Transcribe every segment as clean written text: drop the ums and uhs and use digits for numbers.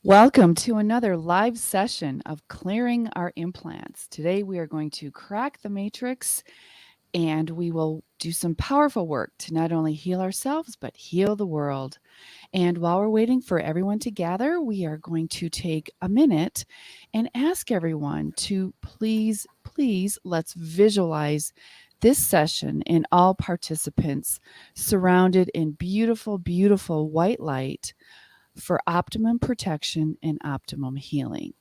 Welcome to another live session of Clearing Our Implants. Today we are going to crack the matrix and we will do some powerful work to not only heal ourselves but heal the world. And while we're waiting for everyone to gather, we are going to take a minute and ask everyone to please, let's visualize this session and all participants surrounded in beautiful white light for optimum protection and optimum healing.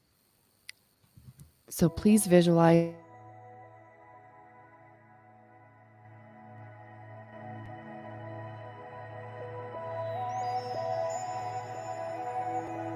So please visualize this session and allow the light to shine through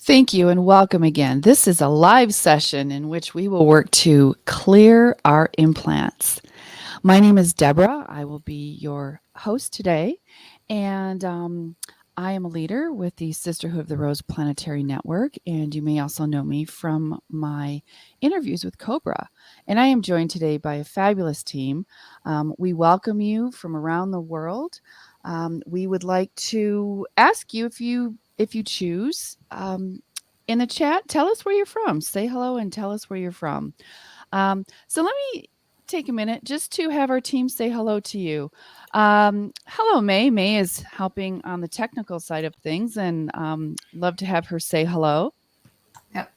Thank you and welcome again. This is a live session in which we will work to clear our implants. My name is Deborah. I will be your host today, and I am a leader with the Sisterhood of the Rose Planetary Network, and you may also know me from my interviews with Cobra. And I am joined today by a fabulous team. We welcome you from around the world. We would like to ask you if you choose in the chat, tell us where you're from. Say hello and tell us where you're from. So let me take a minute just to have our team say hello to you. Hello, May. May is helping on the technical side of things, and love to have her say hello.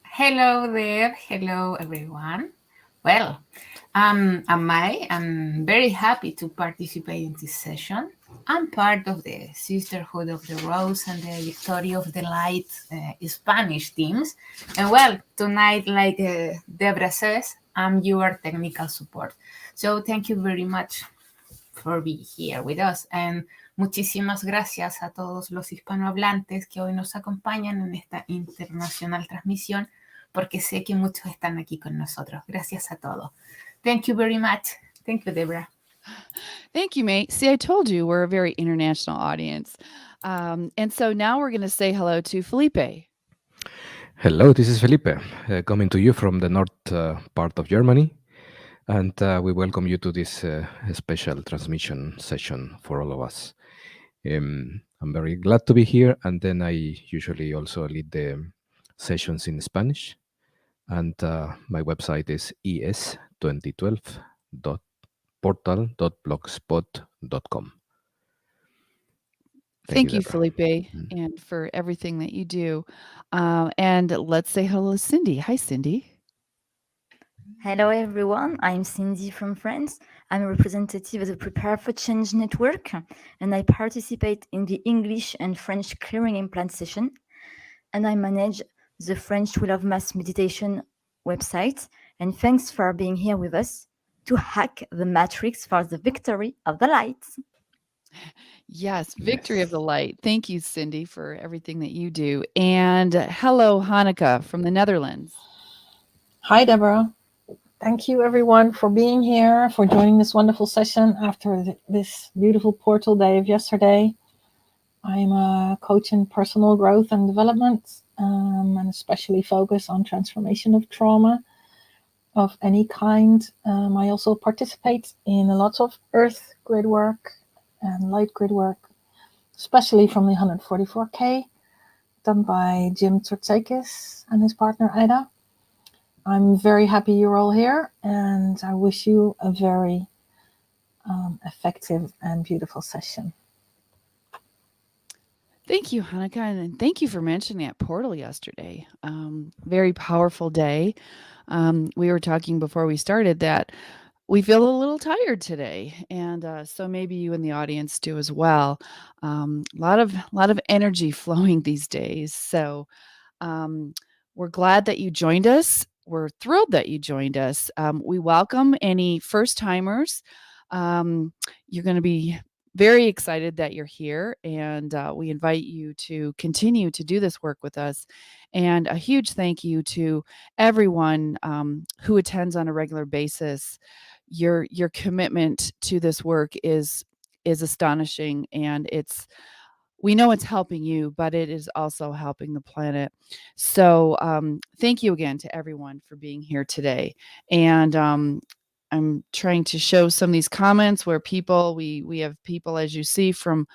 Hello there. Hello, everyone. Well, I'm Mai. I'm very happy to participate in this session. I'm part of the Sisterhood of the Rose and the Victory of the Light Spanish teams. And well, tonight, like Debra says, I'm your technical support. So thank you very much for being here with us. And muchísimas gracias a todos los hispanohablantes que hoy nos acompañan en esta internacional transmisión, porque sé que muchos están aquí con nosotros. Gracias a todos. Thank you very much. Thank you, Deborah. Thank you, mate. See, I told you we're a very international audience. And so now we're going to say hello to Felipe. Hello, this is Felipe, coming to you from the north part of Germany. And we welcome you to this special transmission session for all of us. I'm very glad to be here. And then I usually also lead the sessions in Spanish. And my website is es2012.portal.blogspot.com. Thank you, Felipe, and for everything that you do. And let's say hello to Cindy. Hi, Cindy. Hello, everyone. I'm Cindy from France. I'm a representative of the Prepare for Change network, and I participate in the English and French clearing implant session. And I manage the French Wheel of Mass meditation website. And thanks for being here with us to hack the matrix for the victory of the light. Yes, victory of the light. Thank you, Cindy, for everything that you do. And hello, Hanneke from the Netherlands. Hi, Deborah. Thank you, everyone, for being here, for joining this wonderful session after this beautiful portal day of yesterday. I'm a coach in personal growth and development, and especially focus on transformation of trauma of any kind. I also participate in a lot of earth grid work and light grid work, especially from the 144K done by Jim Tsortzakis and his partner Ida. I'm very happy you're all here, and I wish you a very effective and beautiful session. Thank you, Hanneke, and thank you for mentioning that portal yesterday. Very powerful day. We were talking before we started that we feel a little tired today, and so maybe you in the audience do as well. A lot of energy flowing these days. So um, we're glad that you joined us. We're thrilled that you joined us. We welcome any first timers. Um, you're going to be very excited that you're here, and we invite you to continue to do this work with us. And a huge thank you to everyone who attends on a regular basis. Your commitment to this work is astonishing, and we know it's helping you, but it is also helping the planet. So thank you again to everyone for being here today. And I'm trying to show some of these comments where we have people, as you see, from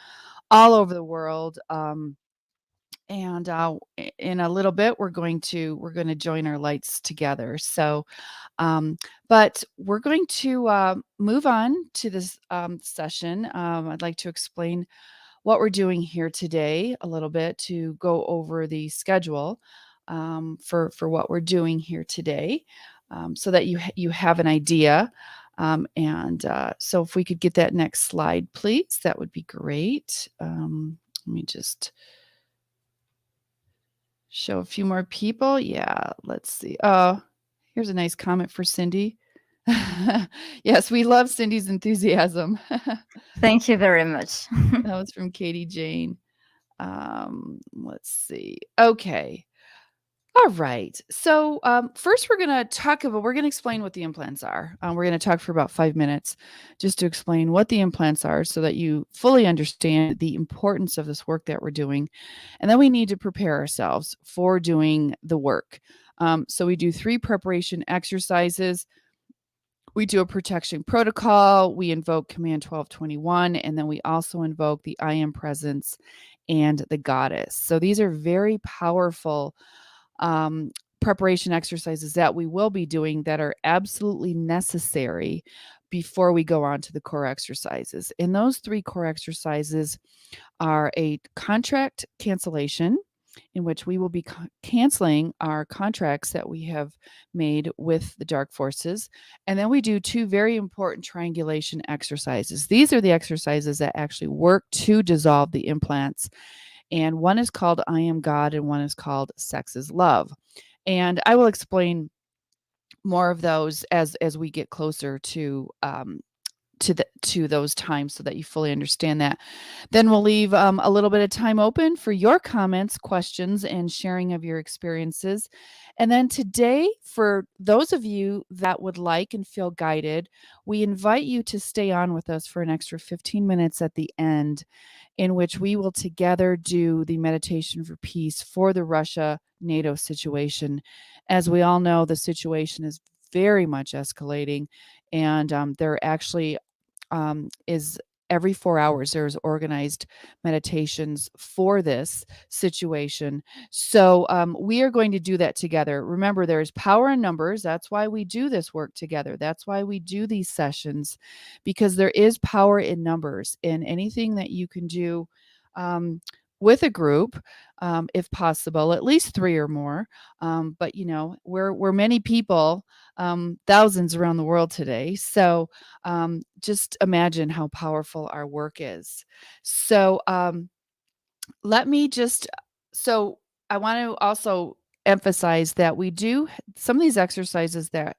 all over the world. And in a little bit, we're going to join our lights together. So, but we're going to move on to this session. I'd like to explain what we're doing here today a little bit to go over the schedule for what we're doing here today, so that you have an idea. And so if we could get that next slide, please, that would be great. Let me just show a few more people. Yeah, let's see. Here's a nice comment for Cindy. Yes, we love Cindy's enthusiasm. Thank you very much. That was from Katie Jane. Let's see. Okay. All right. So first, we're going to explain what the implants are. We're going to talk for about 5 minutes just to explain what the implants are so that you fully understand the importance of this work that we're doing. And then we need to prepare ourselves for doing the work. So we do 3 preparation exercises. We do a protection protocol. We invoke Command 1221, and then we also invoke the I Am Presence and the Goddess. So these are very powerful preparation exercises that we will be doing that are absolutely necessary before we go on to the core exercises. And those 3 core exercises are a contract cancellation, in which we will be canceling our contracts that we have made with the dark forces. And then we do 2 very important triangulation exercises. These are the exercises that actually work to dissolve the implants. And one is called I Am God, and one is called Sex is Love. And I will explain more of those as we get closer to those times so that you fully understand that. Then we'll leave a little bit of time open for your comments, questions, and sharing of your experiences. And then today, for those of you that would like and feel guided, we invite you to stay on with us for an extra 15 minutes at the end, in which we will together do the meditation for peace for the Russia-NATO situation. As we all know, the situation is very much escalating, and there actually is every 4 hours there's organized meditations for this situation. So we are going to do that together. Remember, there's power in numbers. That's why we do this work together. That's why we do these sessions, because there is power in numbers, in anything that you can do with a group, if possible, at least 3 or more. But we're many people, thousands around the world today. So just imagine how powerful our work is. So let me just, so I want to also emphasize that we do some of these exercises that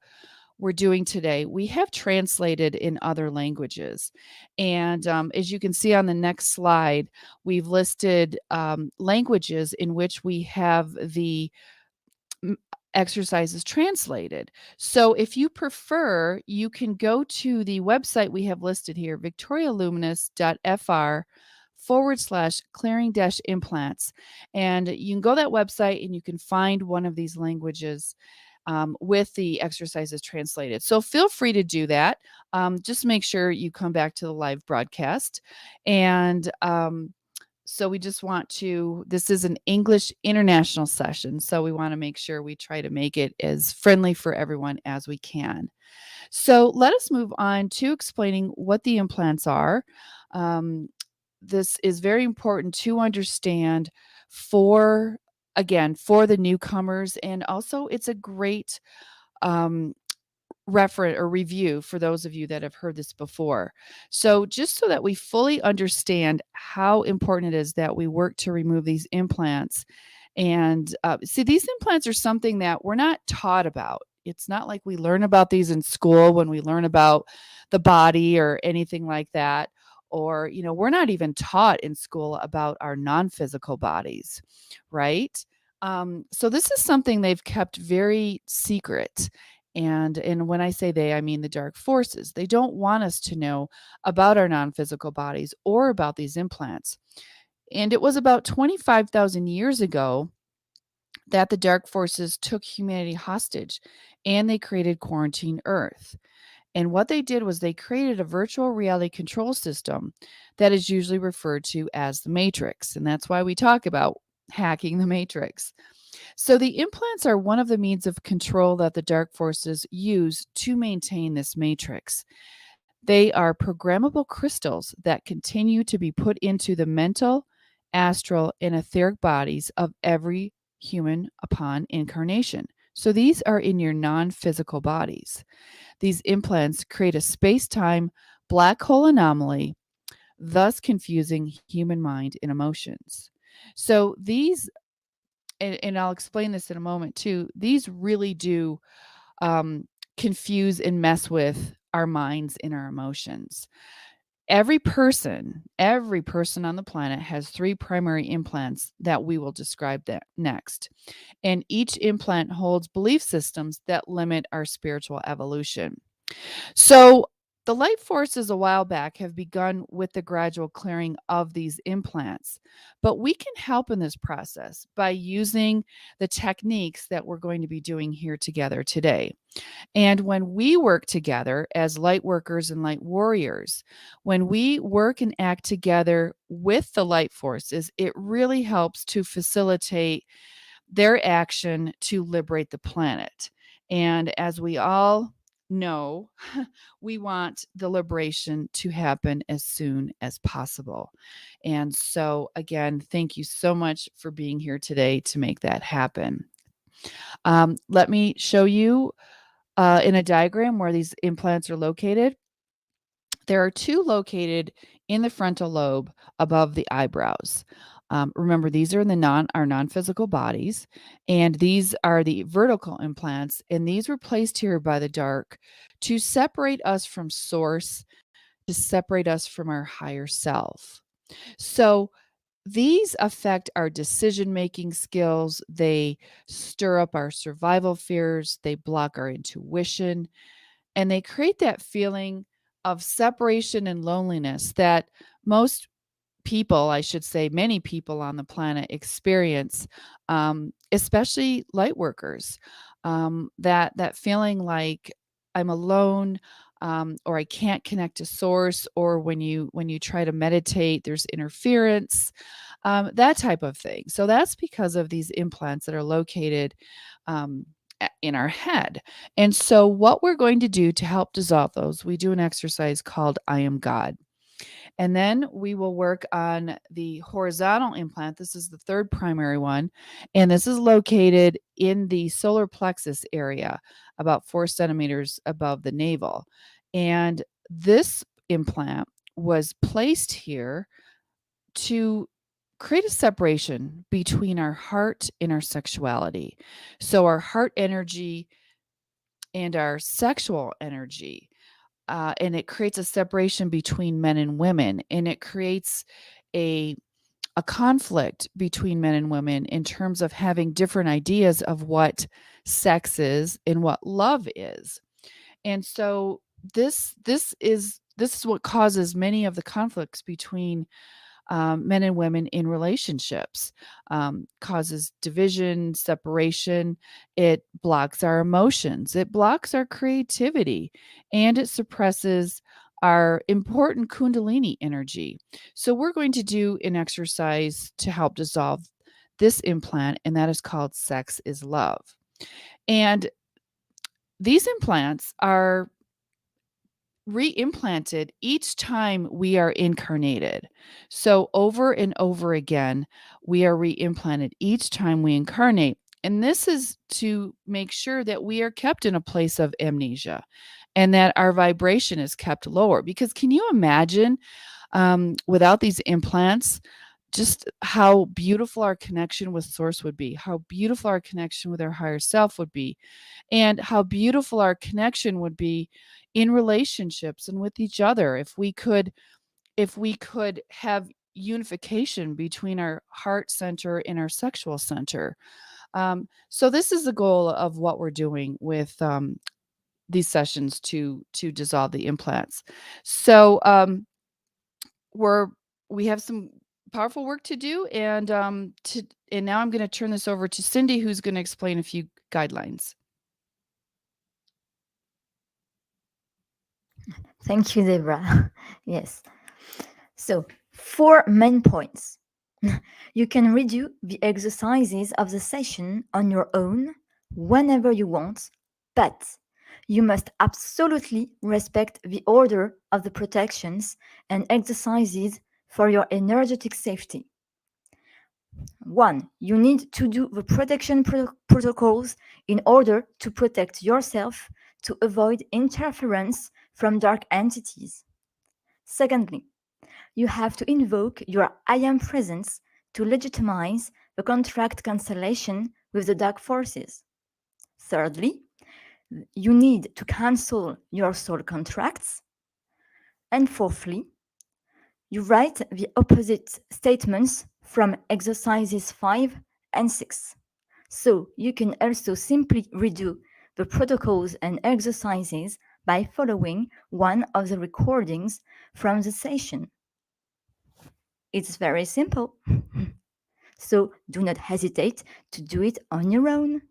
we're doing today, we have translated in other languages. And as you can see on the next slide, we've listed languages in which we have the exercises translated. So if you prefer, you can go to the website we have listed here, victorialuminous.fr/clearing-implants. And you can go to that website and you can find one of these languages with the exercises translated. So feel free to do that. Just make sure you come back to the live broadcast. And so we just want to, this is an English international session. So we want to make sure we try to make it as friendly for everyone as we can. So let us move on to explaining what the implants are. This is very important to understand for the newcomers. And also it's a great um, reference or review for those of you that have heard this before. So, just so that we fully understand how important it is that we work to remove these implants. And see, these implants are something that we're not taught about. It's not like we learn about these in school when we learn about the body or anything like that. Or, we're not even taught in school about our non physical bodies, right? So, this is something they've kept very secret. And when I say they, I mean the dark forces. They don't want us to know about our non-physical bodies or about these implants. And it was about 25,000 years ago that the dark forces took humanity hostage and they created Quarantine Earth. And what they did was they created a virtual reality control system that is usually referred to as the Matrix. And that's why we talk about hacking the Matrix. So the implants are one of the means of control that the dark forces use to maintain this matrix. They are programmable crystals that continue to be put into the mental, astral, and etheric bodies of every human upon incarnation. So these are in your non physical bodies. These implants create a space time black hole anomaly, thus confusing human mind and emotions. So these and I'll explain this in a moment too, these really do confuse and mess with our minds and our emotions. Every person on the planet has three primary implants that we will describe that next. And each implant holds belief systems that limit our spiritual evolution. So, the light forces a while back have begun with the gradual clearing of these implants, but we can help in this process by using the techniques that we're going to be doing here together today. And when we work together as light workers and light warriors, when we work and act together with the light forces, it really helps to facilitate their action to liberate the planet. And as we all know, we want the liberation to happen as soon as possible. And so, again, thank you so much for being here today to make that happen. Let me show you in a diagram where these implants are located. There are two located in the frontal lobe above the eyebrows. Remember, these are in our non-physical bodies, and these are the vertical implants, and these were placed here by the dark to separate us from source, to separate us from our higher self. So these affect our decision-making skills. They stir up our survival fears. They block our intuition, and they create that feeling of separation and loneliness that most people, I should say, many people on the planet experience, especially light workers. That feeling like I'm alone, or I can't connect to source, or when you try to meditate, there's interference, that type of thing. So that's because of these implants that are located in our head. And so, what we're going to do to help dissolve those, we do an exercise called I Am God. And then we will work on the horizontal implant. This is the third primary one. And this is located in the solar plexus area, about 4 centimeters above the navel. And this implant was placed here to create a separation between our heart and our sexuality. So, our heart energy and our sexual energy, and it creates a separation between men and women, and it creates a conflict between men and women in terms of having different ideas of what sex is and what love is. And so this is what causes many of the conflicts between men and women in relationships, causes division, separation. It blocks our emotions, it blocks our creativity, and it suppresses our important Kundalini energy. So, we're going to do an exercise to help dissolve this implant, and that is called Sex is Love. And these implants are reimplanted each time we are incarnated. So over and over again, we are reimplanted each time we incarnate. And this is to make sure that we are kept in a place of amnesia and that our vibration is kept lower. Because can you imagine without these implants, just how beautiful our connection with Source would be, how beautiful our connection with our higher self would be, and how beautiful our connection would be in relationships and with each other if we could have unification between our heart center and our sexual center. So this is the goal of what we're doing with these sessions to dissolve the implants. So we're we have some powerful work to do, and now I'm going to turn this over to Cindy, who's going to explain a few guidelines. Thank you, Deborah. Yes. So, 4 main points. You can redo the exercises of the session on your own whenever you want, but you must absolutely respect the order of the protections and exercises for your energetic safety. 1. You need to do the protection protocols in order to protect yourself to avoid interference from dark entities. Secondly, you have to invoke your I am presence to legitimize the contract cancellation with the dark forces. Thirdly, you need to cancel your soul contracts. And fourthly, you write the opposite statements from exercises 5 and 6. So you can also simply redo the protocols and exercises by following one of the recordings from the session. It's very simple. So do not hesitate to do it on your own.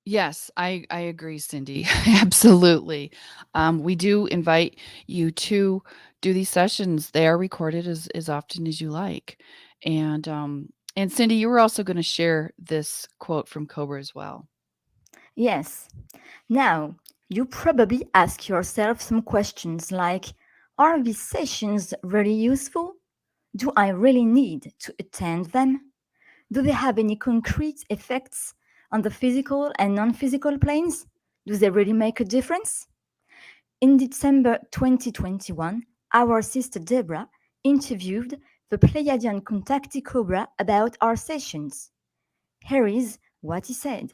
Yes, I agree, Cindy. Absolutely. We do invite you to do these sessions. They are recorded as often as you like. And Cindy, you were also going to share this quote from Cobra as well. Yes. Now, you probably ask yourself some questions like, are these sessions really useful? Do I really need to attend them? Do they have any concrete effects on the physical and non-physical planes? Do they really make a difference? In December 2021, our sister Deborah interviewed the Pleiadian contactee Cobra about our sessions. Here is what he said.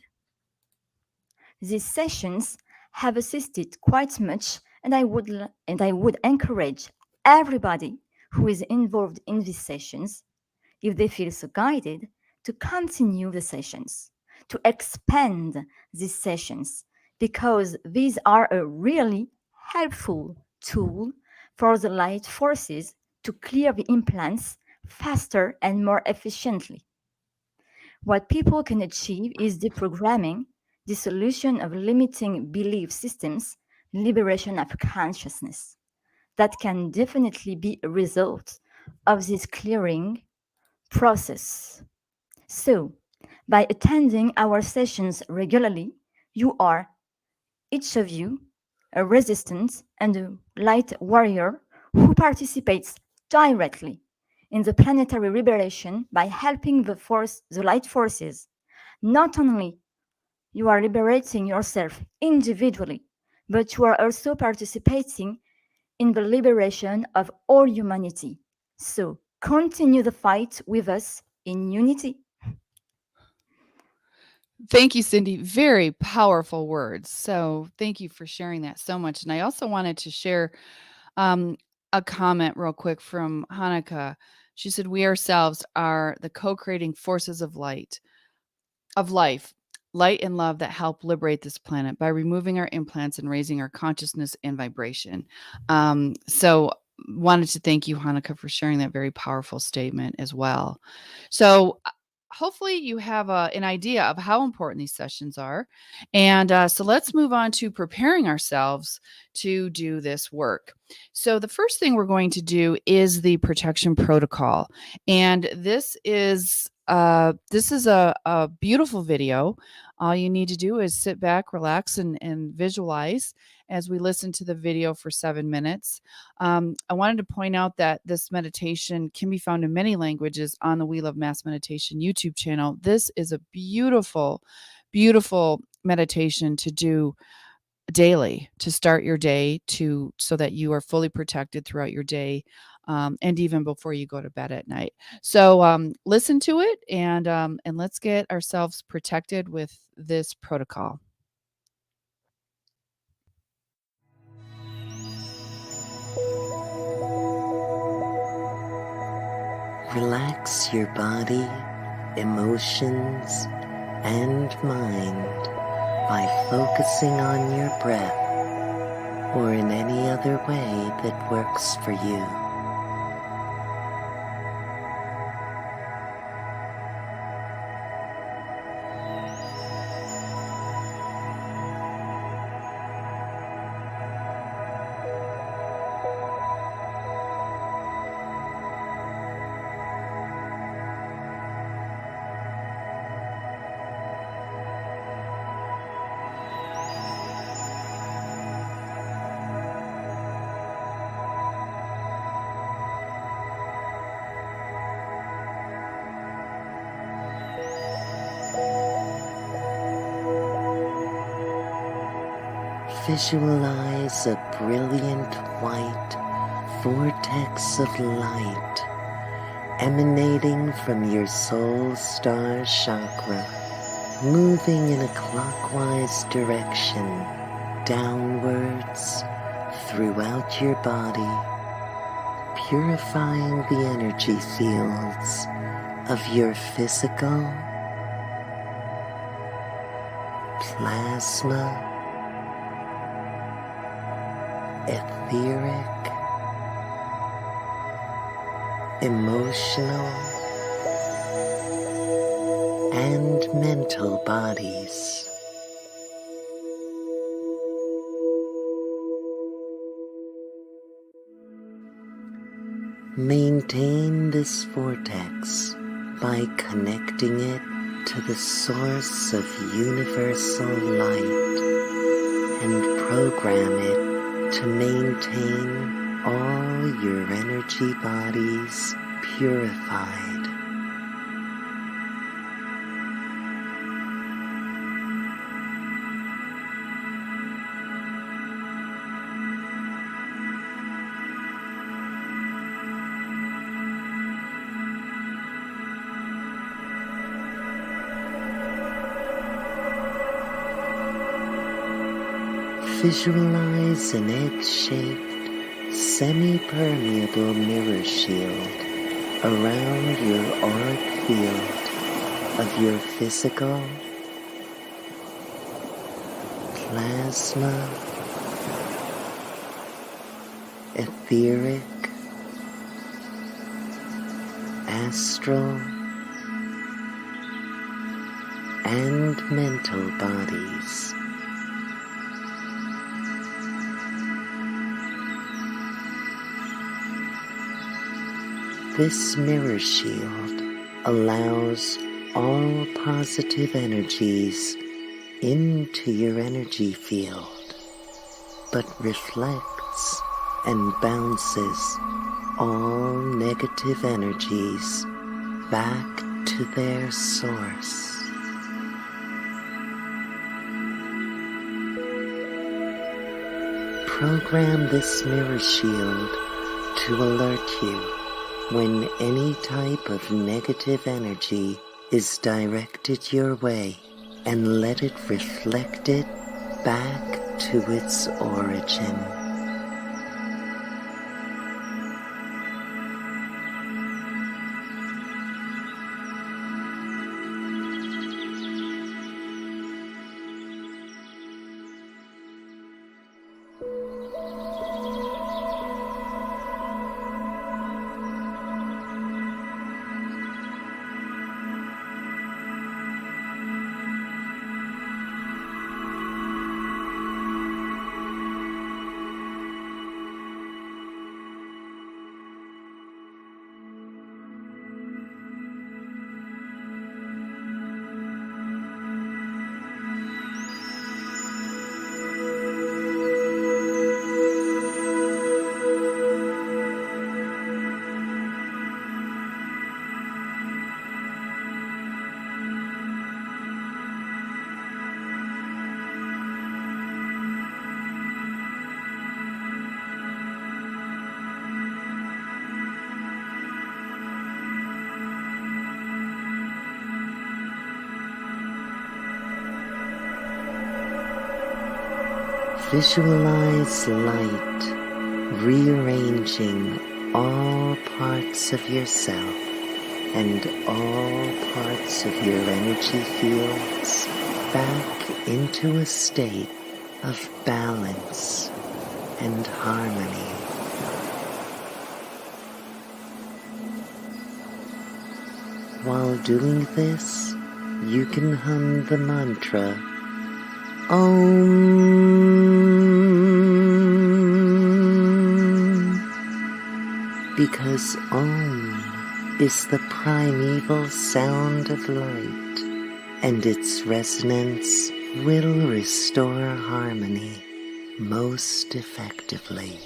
These sessions have assisted quite much, and I would encourage everybody who is involved in these sessions, if they feel so guided, to continue the sessions, to expand these sessions, because these are a really helpful tool for the light forces to clear the implants faster and more efficiently. What people can achieve is deprogramming, dissolution of limiting belief systems, liberation of consciousness. That can definitely be a result of this clearing process. So, by attending our sessions regularly, you are, each of you, a resistant and a light warrior who participates directly in the planetary liberation by helping the light forces. Not only you are liberating yourself individually, but you are also participating in the liberation of all humanity. So continue the fight with us in unity. Thank you, Cindy. Very powerful words. So thank you for sharing that so much. And I also wanted to share a comment real quick from Hanukkah. She said, "We ourselves are the co-creating forces of light, of life, light and love that help liberate this planet by removing our implants and raising our consciousness and vibration." So wanted to thank you, Hanukkah, for sharing that very powerful statement as well. So hopefully you have an idea of how important these sessions are. And so let's move on to preparing ourselves to do this work. So the first thing we're going to do is the protection protocol. And this is This is a beautiful video. All you need to do is sit back, relax, and visualize as we listen to the video for 7 minutes. I wanted to point out that this meditation can be found in many languages on the We Love Mass Meditation YouTube channel. This is a beautiful, beautiful meditation to do daily, to start your day, so that you are fully protected throughout your day, and even before you go to bed at night. So listen to it, and let's get ourselves protected with this protocol. Relax your body, emotions, and mind by focusing on your breath or in any other way that works for you. Visualize a brilliant white vortex of light emanating from your soul star chakra, moving in a clockwise direction downwards throughout your body, purifying the energy fields of your physical, plasma, etheric, emotional, and mental bodies. Maintain this vortex by connecting it to the source of universal light and program it to maintain all your energy bodies purified. Visualize an egg-shaped, semi-permeable mirror shield around your auric field of your physical, plasma, etheric, astral, and mental bodies. This mirror shield allows all positive energies into your energy field, but reflects and bounces all negative energies back to their source. Program this mirror shield to alert you when any type of negative energy is directed your way, and let it reflect it back to its origin. Visualize light rearranging all parts of yourself and all parts of your energy fields back into a state of balance and harmony. While doing this, you can hum the mantra Om, because Om is the primeval sound of light, and its resonance will restore harmony most effectively.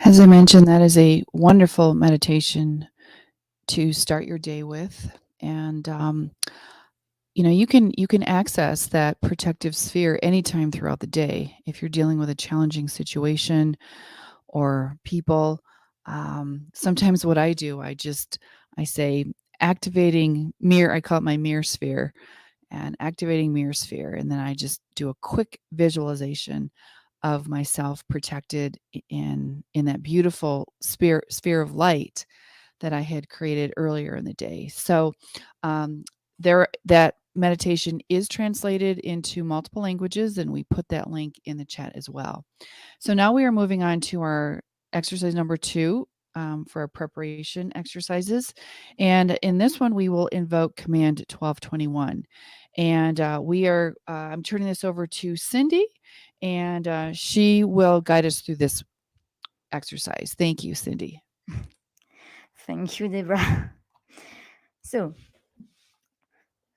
As I mentioned, that is a wonderful meditation to start your day with, and you can access that protective sphere anytime throughout the day if you're dealing with a challenging situation or people. Sometimes what I do, I say activating mirror. I call it my mirror sphere, and activating mirror sphere, and then I just do a quick visualization of myself protected in that beautiful sphere of light that I had created earlier in the day. So that meditation is translated into multiple languages, and we put that link in the chat as well. So now we are moving on to our exercise number 2 for our preparation exercises. And in this one, we will invoke command 1221. And I'm turning this over to Cindy, and she will guide us through this exercise. Thank you, Cindy. Thank you, Deborah. So,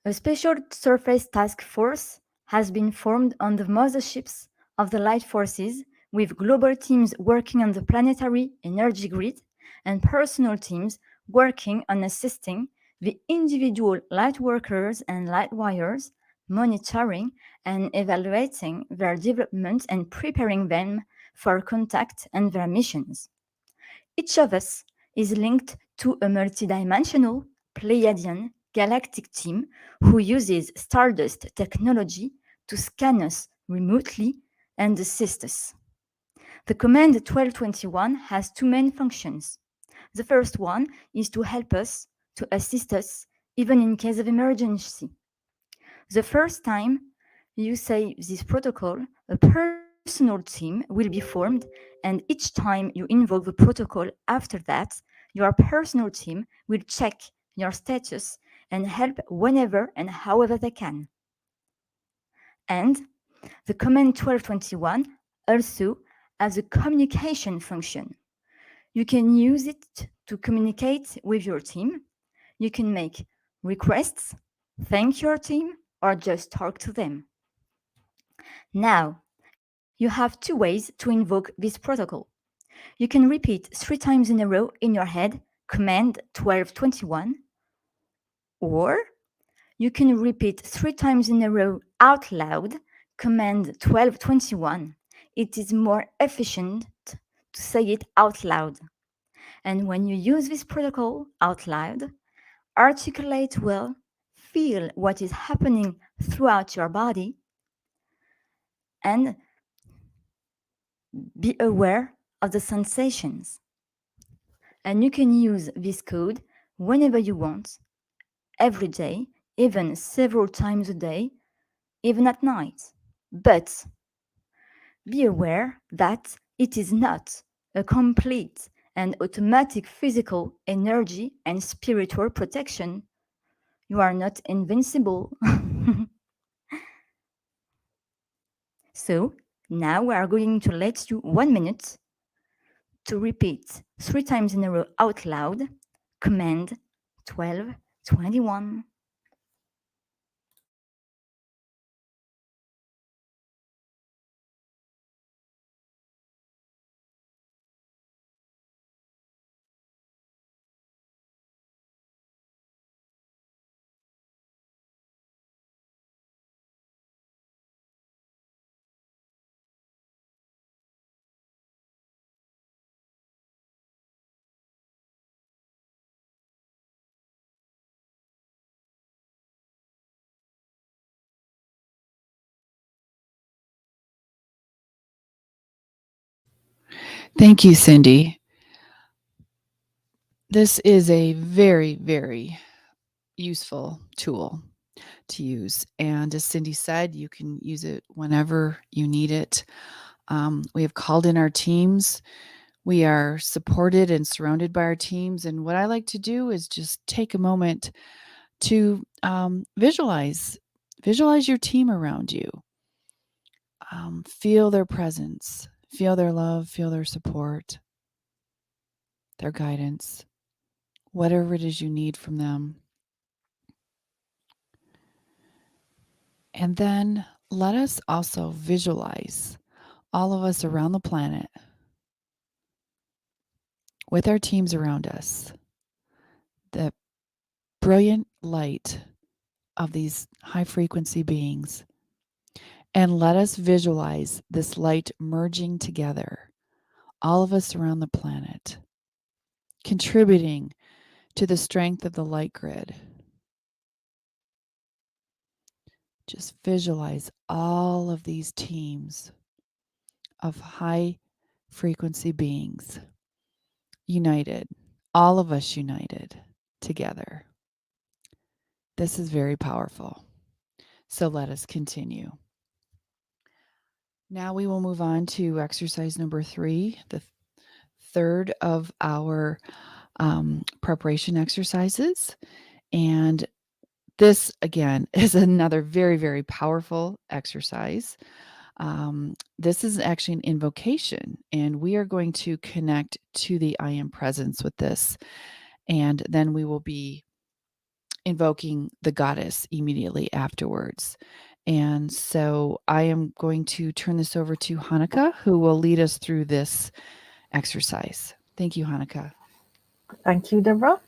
a special surface task force has been formed on the motherships of the light forces, with global teams working on the planetary energy grid and personal teams working on assisting the individual light workers and light wires, monitoring and evaluating their development and preparing them for contact and their missions. Each of us is linked to a multidimensional Pleiadian galactic team who uses Stardust technology to scan us remotely and assist us. The command 1221 has two main functions. The first one is to help us, to assist us, even in case of emergency. The first time you say this protocol, a personal team will be formed, and each time you invoke the protocol after that, your personal team will check your status and help whenever and however they can. And the command 1221 also has a communication function. You can use it to communicate with your team. You can make requests, thank your team, or just talk to them. Now, you have two ways to invoke this protocol. You can repeat 3 times in a row in your head command 1221, or you can repeat 3 times in a row out loud command 1221. It is more efficient to say it out loud. And when you use this protocol out loud, articulate well, feel what is happening throughout your body, and be aware of the sensations. And you can use this code whenever you want, every day, even several times a day, even at night. But be aware that it is not a complete and automatic physical, energy, and spiritual protection. You are not invincible. So now we are going to let you 1 minute to repeat 3 times in a row out loud command 1221. Thank you, Cindy. This is a very, very useful tool to use. And as Cindy said, you can use it whenever you need it. We have called in our teams. We are supported and surrounded by our teams. And what I like to do is just take a moment to visualize your team around you. Feel their presence, feel their love, feel their support, their guidance, whatever it is you need from them. And then let us also visualize all of us around the planet with our teams around us, the brilliant light of these high frequency beings. And let us visualize this light merging together, all of us around the planet, contributing to the strength of the light grid. Just visualize all of these teams of high frequency beings united, all of us united together. This is very powerful. So let us continue. Now we will move on to exercise number 3, the third of our preparation exercises. And this, again, is another very, very powerful exercise. This is actually an invocation, and we are going to connect to the I Am Presence with this. And then we will be invoking the goddess immediately afterwards. And so I am going to turn this over to Hanukkah, who will lead us through this exercise. Thank you, Hanukkah. Thank you, Deborah.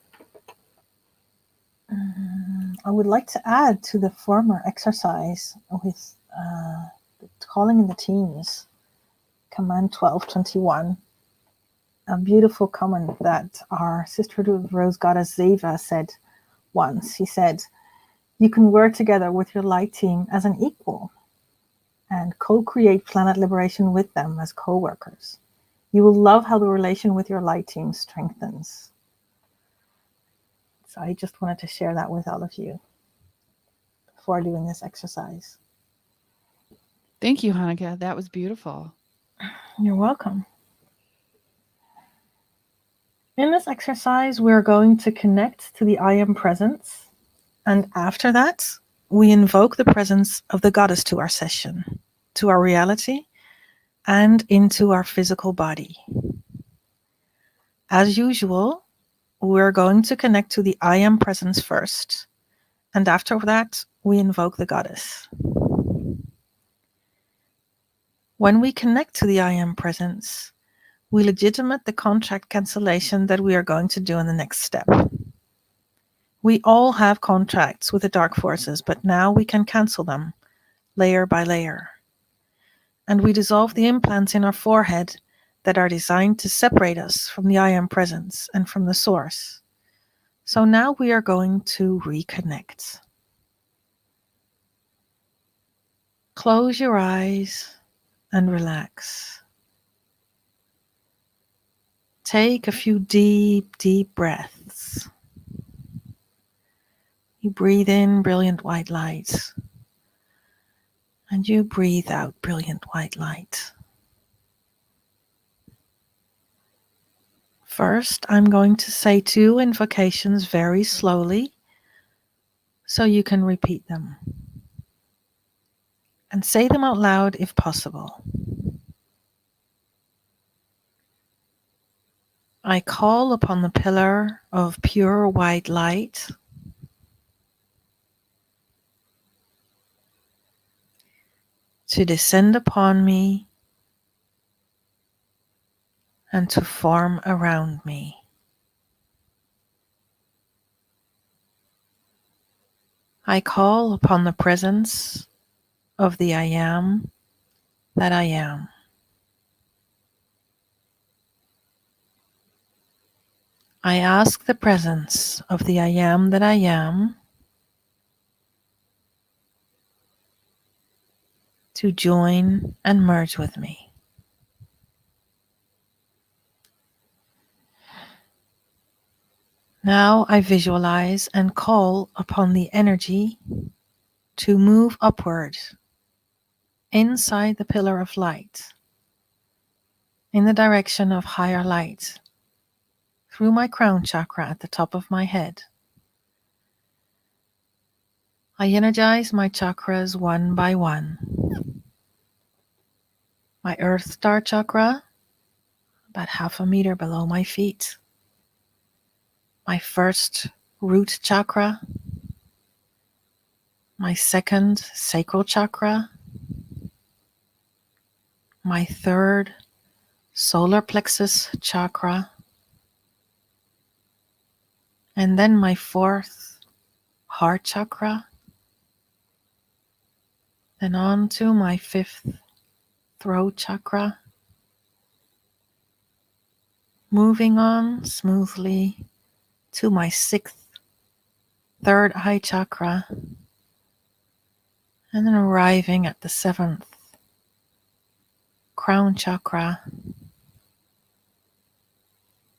I would like to add to the former exercise with calling in the teams, command 1221, a beautiful comment that our Sisterhood of Rose Goddess Zeva said once. He said, "You can work together with your light team as an equal and co-create planet liberation with them as co-workers. You will love how the relation with your light team strengthens." So I just wanted to share that with all of you before doing this exercise. Thank you, Hanukkah. That was beautiful. You're welcome. In this exercise, we're going to connect to the I Am Presence. And after that, we invoke the presence of the goddess to our session, to our reality, and into our physical body. As usual, we're going to connect to the I Am Presence first. And after that, we invoke the goddess. When we connect to the I Am Presence, we legitimate the contract cancellation that we are going to do in the next step. We all have contracts with the dark forces, but now we can cancel them layer by layer. And we dissolve the implants in our forehead that are designed to separate us from the I Am Presence and from the source. So now we are going to reconnect. Close your eyes and relax. take a few deep, deep breaths. You breathe in brilliant white light, and you breathe out brilliant white light. First, I'm going to say 2 invocations very slowly so you can repeat them. And say them out loud if possible. I call upon the pillar of pure white light to descend upon me and to form around me. I call upon the presence of the I am that I am. I ask the presence of the I am that I am to join and merge with me. Now I visualize and call upon the energy to move upward inside the pillar of light in the direction of higher light through my crown chakra at the top of my head. I energize my chakras one by one. My earth star chakra, about 0.5 meter below my feet. My first root chakra. My second sacral chakra. My third solar plexus chakra. And then my fourth heart chakra. Then on to my fifth throat chakra. Moving on smoothly to my sixth, third eye chakra. And then arriving at the seventh crown chakra.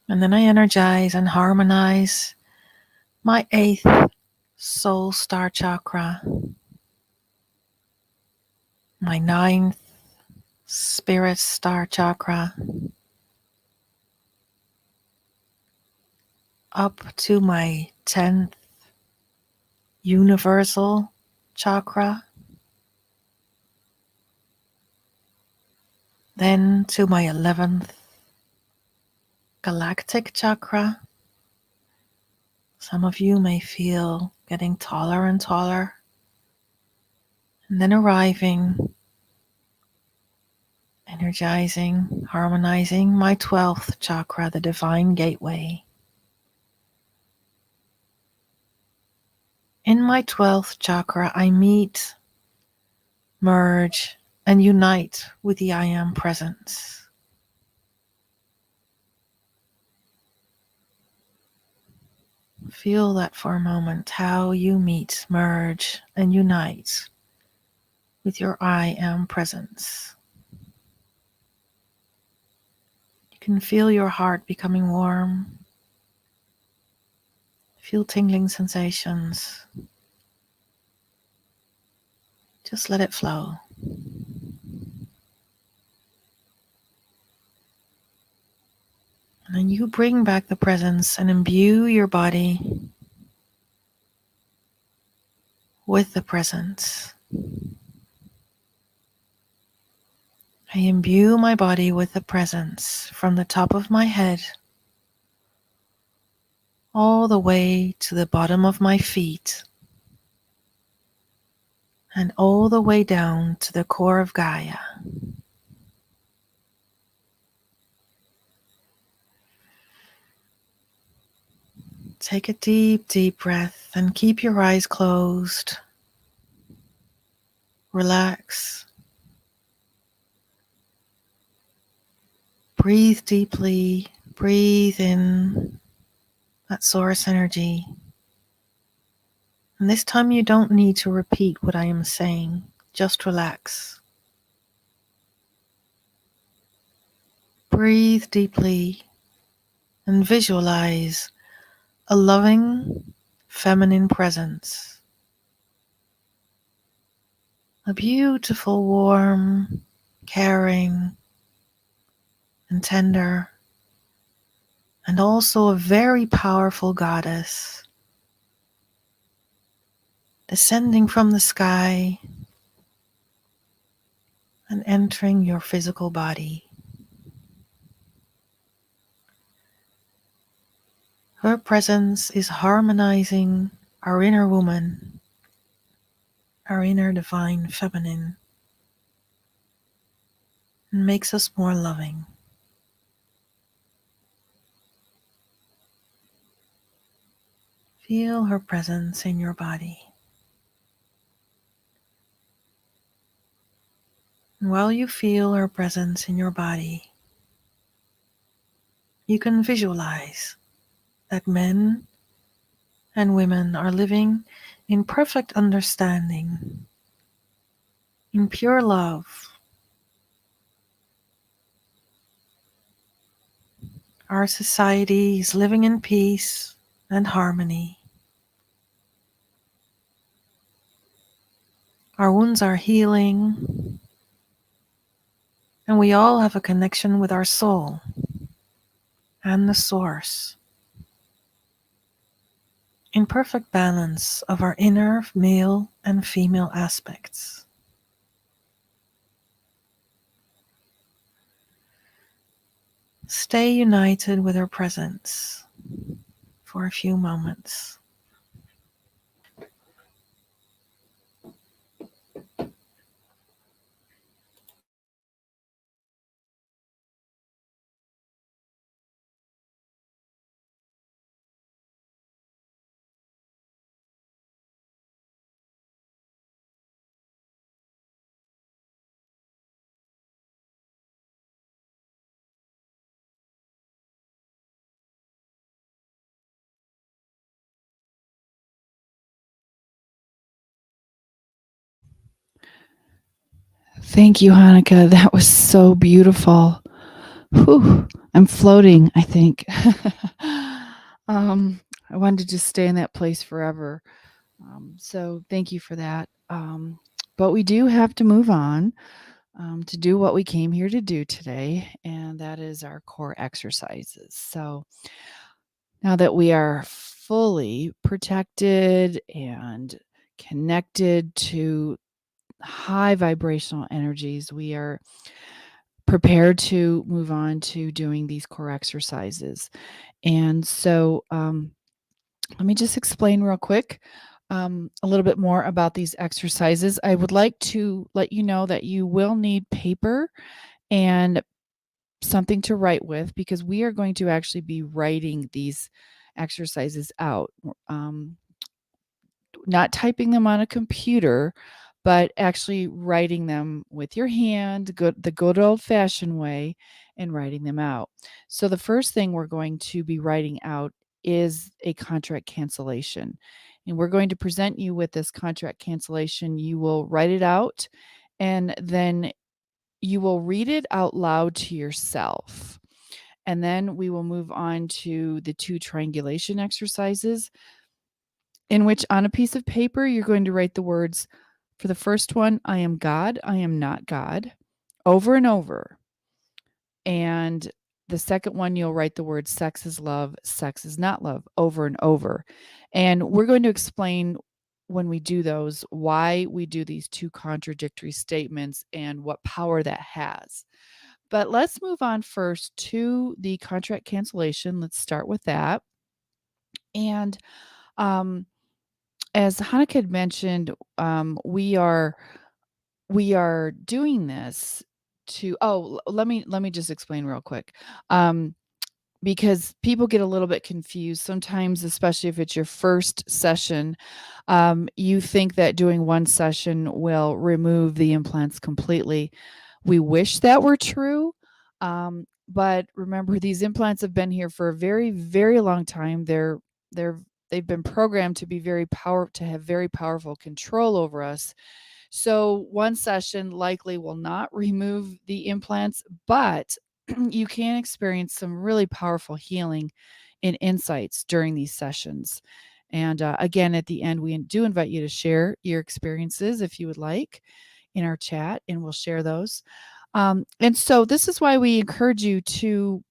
And then I energize and harmonize my eighth soul star chakra, my ninth spirit star chakra, up to my 10th universal chakra, then to my 11th galactic chakra. Some of you may feel getting taller and taller, and then arriving, energizing, harmonizing my 12th chakra, the divine gateway. In my 12th chakra, I meet, merge, and unite with the I Am presence. Feel that for a moment, how you meet, merge, and unite with your I Am presence. You can feel your heart becoming warm. Feel tingling sensations. Just let it flow. And then you bring back the presence and imbue your body with the presence. I imbue my body with the presence from the top of my head all the way to the bottom of my feet and all the way down to the core of Gaia. Take a deep, deep breath and keep your eyes closed. Relax. Breathe deeply. Breathe in that source energy. And this time you don't need to repeat what I am saying. Just relax. Breathe deeply and visualize a loving feminine presence, a beautiful, warm, caring, and tender, and also a very powerful goddess descending from the sky and entering your physical body. Her presence is harmonizing our inner woman, our inner divine feminine, and makes us more loving. Feel her presence in your body. And while you feel her presence in your body, you can visualize that men and women are living in perfect understanding, in pure love. Our society is living in peace and harmony. Our wounds are healing, and we all have a connection with our soul and the source, in perfect balance of our inner male and female aspects. Stay united with her presence for a few moments. Thank you, Hanukkah. That was so beautiful. Whew, I'm floating, I think. I wanted to just stay in that place forever. So thank you for that. But we do have to move on to do what we came here to do today, and that is our core exercises. So now that we are fully protected and connected to high vibrational energies, we are prepared to move on to doing these core exercises. And so let me just explain real quick a little bit more about these exercises. I would like to let you know that you will need paper and something to write with, because we are going to actually be writing these exercises out. Not typing them on a computer, but actually writing them with your hand, the good old fashioned way, and writing them out. So the first thing we're going to be writing out is a contract cancellation. And we're going to present you with this contract cancellation. You will write it out, and then you will read it out loud to yourself. And then we will move on to the 2 triangulation exercises, in which on a piece of paper, you're going to write the words, for the first one, I am God, I am not God, over and over. And the second one, you'll write the words sex is love, sex is not love, over and over. And we're going to explain when we do those why we do these 2 contradictory statements and what power that has. But let's move on first to the contract cancellation. Let's start with that. And as Hanukkah had mentioned, we are doing this to. Let me just explain real quick. Because people get a little bit confused sometimes, especially if it's your first session. You think that doing one session will remove the implants completely. We wish that were true. But remember, these implants have been here for a very, very long time. They're they've been programmed to be to have very powerful control over us. So one session likely will not remove the implants, but you can experience some really powerful healing and insights during these sessions. And again, at the end, we do invite you to share your experiences if you would like in our chat, and we'll share those. And so this is why we encourage you to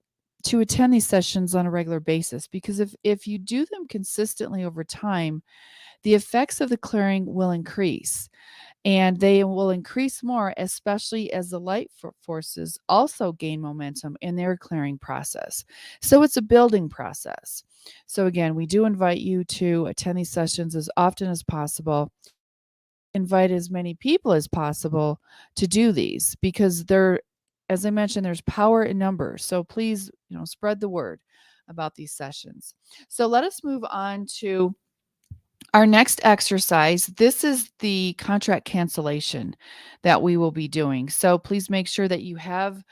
attend these sessions on a regular basis, because if you do them consistently over time, the effects of the clearing will increase. And they will increase more, especially as the light forces also gain momentum in their clearing process. So it's a building process. So again, we do invite you to attend these sessions as often as possible. Invite as many people as possible to do these, because as I mentioned, there's power in numbers. So please, spread the word about these sessions. So let us move on to our next exercise. This is the contract cancellation that we will be doing. So please make sure that you have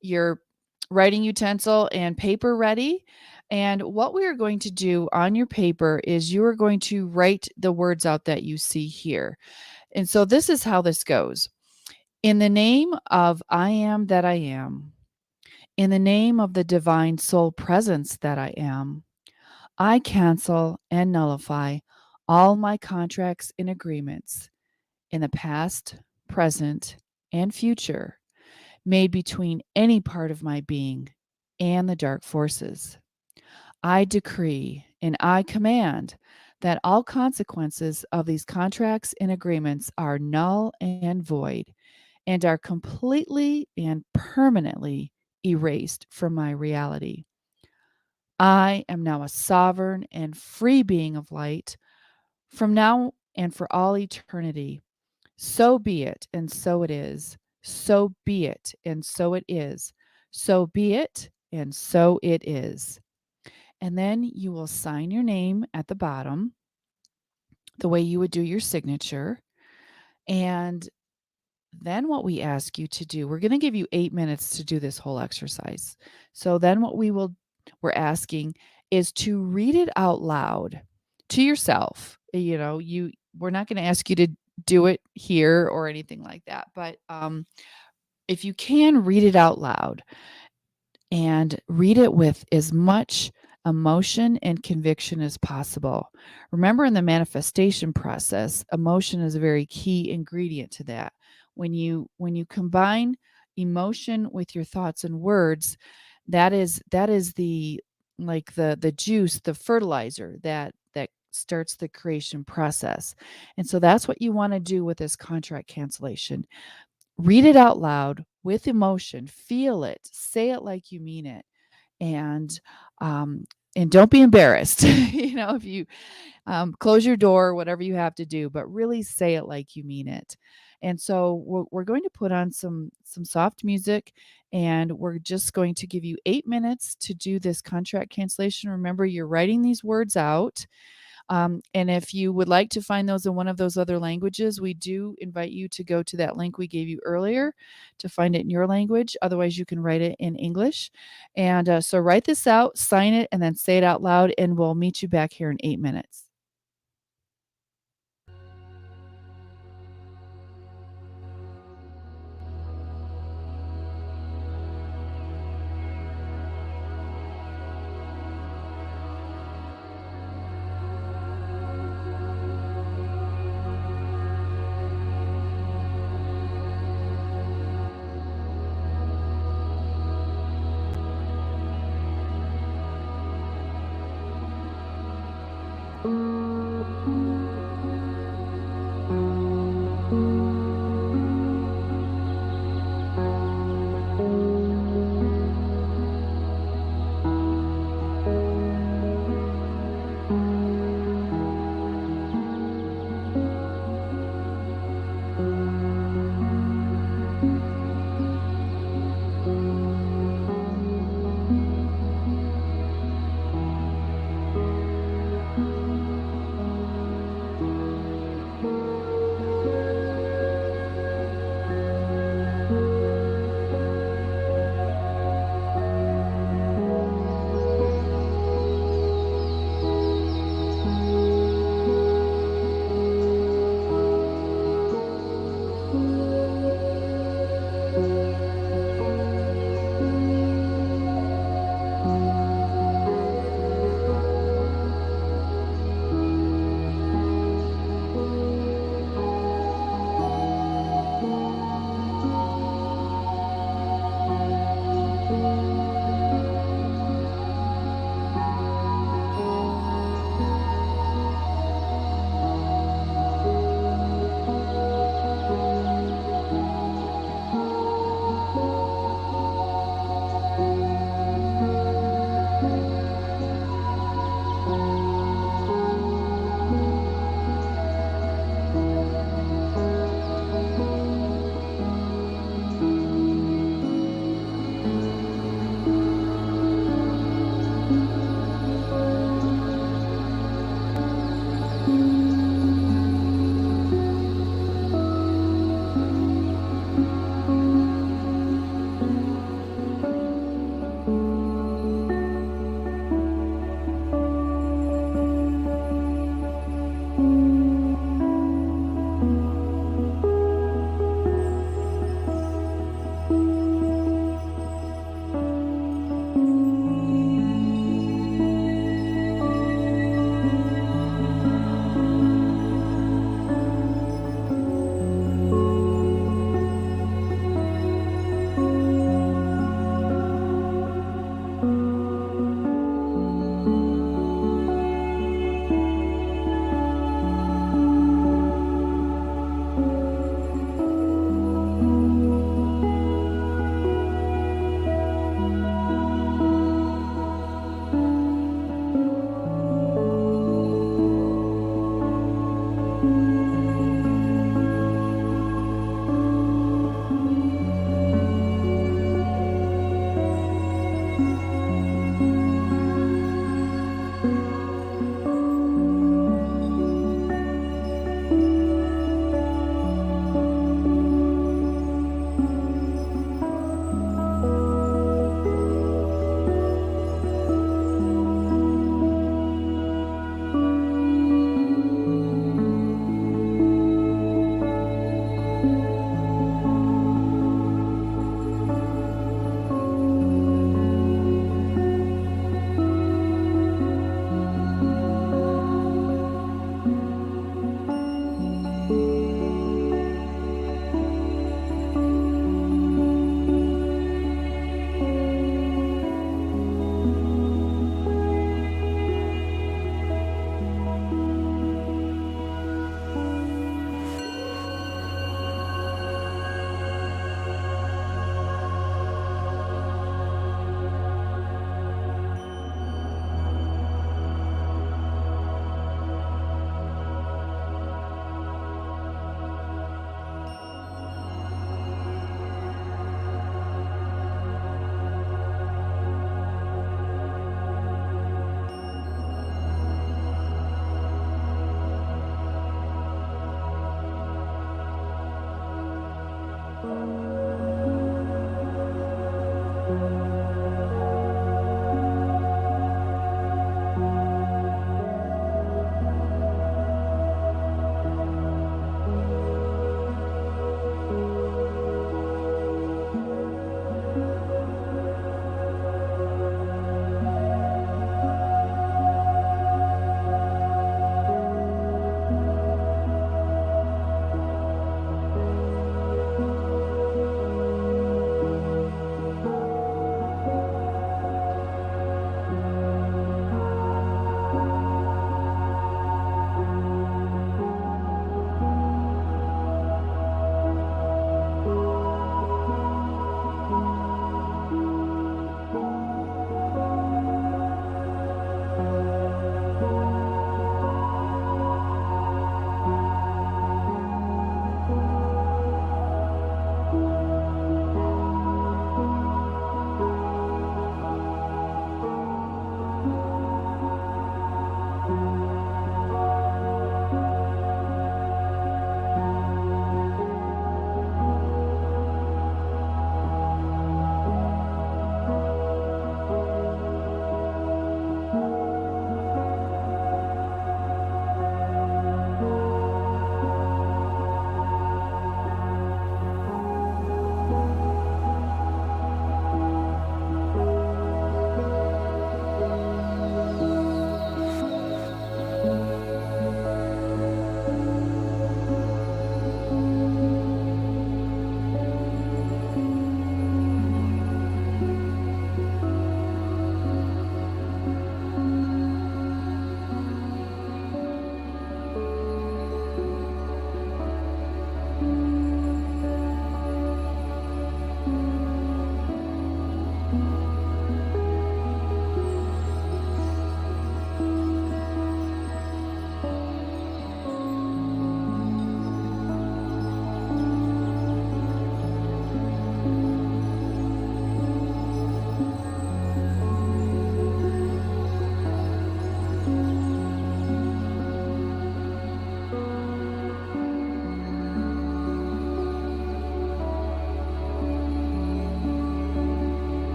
your writing utensil and paper ready. And what we are going to do on your paper is you are going to write the words out that you see here. And so this is how this goes. In the name of I am that I am, in the name of the divine soul presence that I am, I cancel and nullify all my contracts and agreements in the past, present, and future made between any part of my being and the dark forces. I decree and I command that all consequences of these contracts and agreements are null and void and are completely and permanently erased from my reality. I am now a sovereign and free being of light from now and for all eternity. So be it, and so it is. So be it, and so it is. So be it, and so it is. And then you will sign your name at the bottom the way you would do your signature. And then what we ask you to do, we're going to give you 8 minutes to do this whole exercise. So then what we're asking is to read it out loud to yourself. We're not going to ask you to do it here or anything like that, but if you can, read it out loud and read it with as much emotion and conviction as possible. Remember, in the manifestation process, emotion is a very key ingredient to that. When you combine emotion with your thoughts and words, that is the juice, the fertilizer that starts the creation process. And so that's what you want to do with this contract cancellation. Read it out loud with emotion, feel it, say it like you mean it, and don't be embarrassed. If you close your door, whatever you have to do, but really say it like you mean it. And so we're going to put on some soft music, and we're just going to give you 8 minutes to do this contract cancellation. Remember, you're writing these words out. And if you would like to find those in one of those other languages, we do invite you to go to that link we gave you earlier to find it in your language. Otherwise, you can write it in English. And so write this out, sign it, and then say it out loud, and we'll meet you back here in 8 minutes.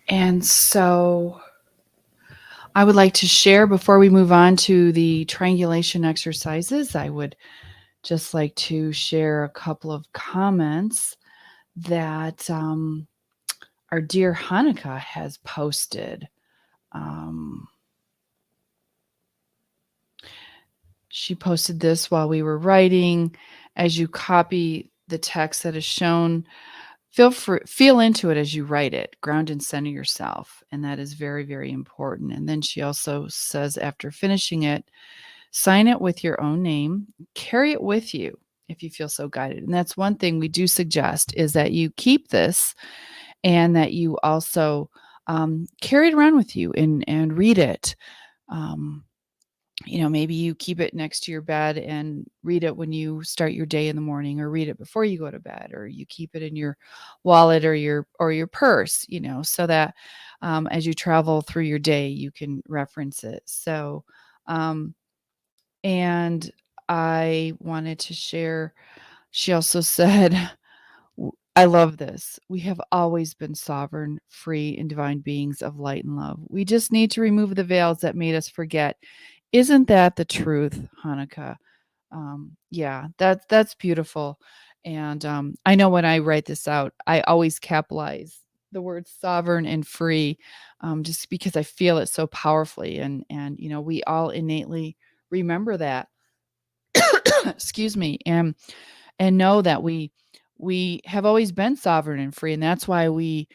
And so I would like to share before we move on to the triangulation exercises, I would just like to share a couple of comments that our dear Hanukkah has posted. She posted this while we were writing. As you copy the text that is shown, feel into it as you write it. Ground and center yourself, and that is very, very important. And then she also says, after finishing it, sign it with your own name, carry it with you if you feel so guided. And that's one thing we do suggest, is that you keep this, and that you also carry it around with you and read it. Um, maybe you keep it next to your bed and read it when you start your day in the morning, or read it before you go to bed, or you keep it in your wallet or your purse, so that as you travel through your day, you can reference it. So, and I wanted to share, she also said, I love this. We have always been sovereign, free, and divine beings of light and love. We just need to remove the veils that made us forget. Isn't that the truth, Hanukkah? Yeah, that's beautiful. And I know when I write this out, I always capitalize the words sovereign and free, just because I feel it so powerfully. And we all innately remember that. Excuse me, and know that we have always been sovereign and free, and that's why we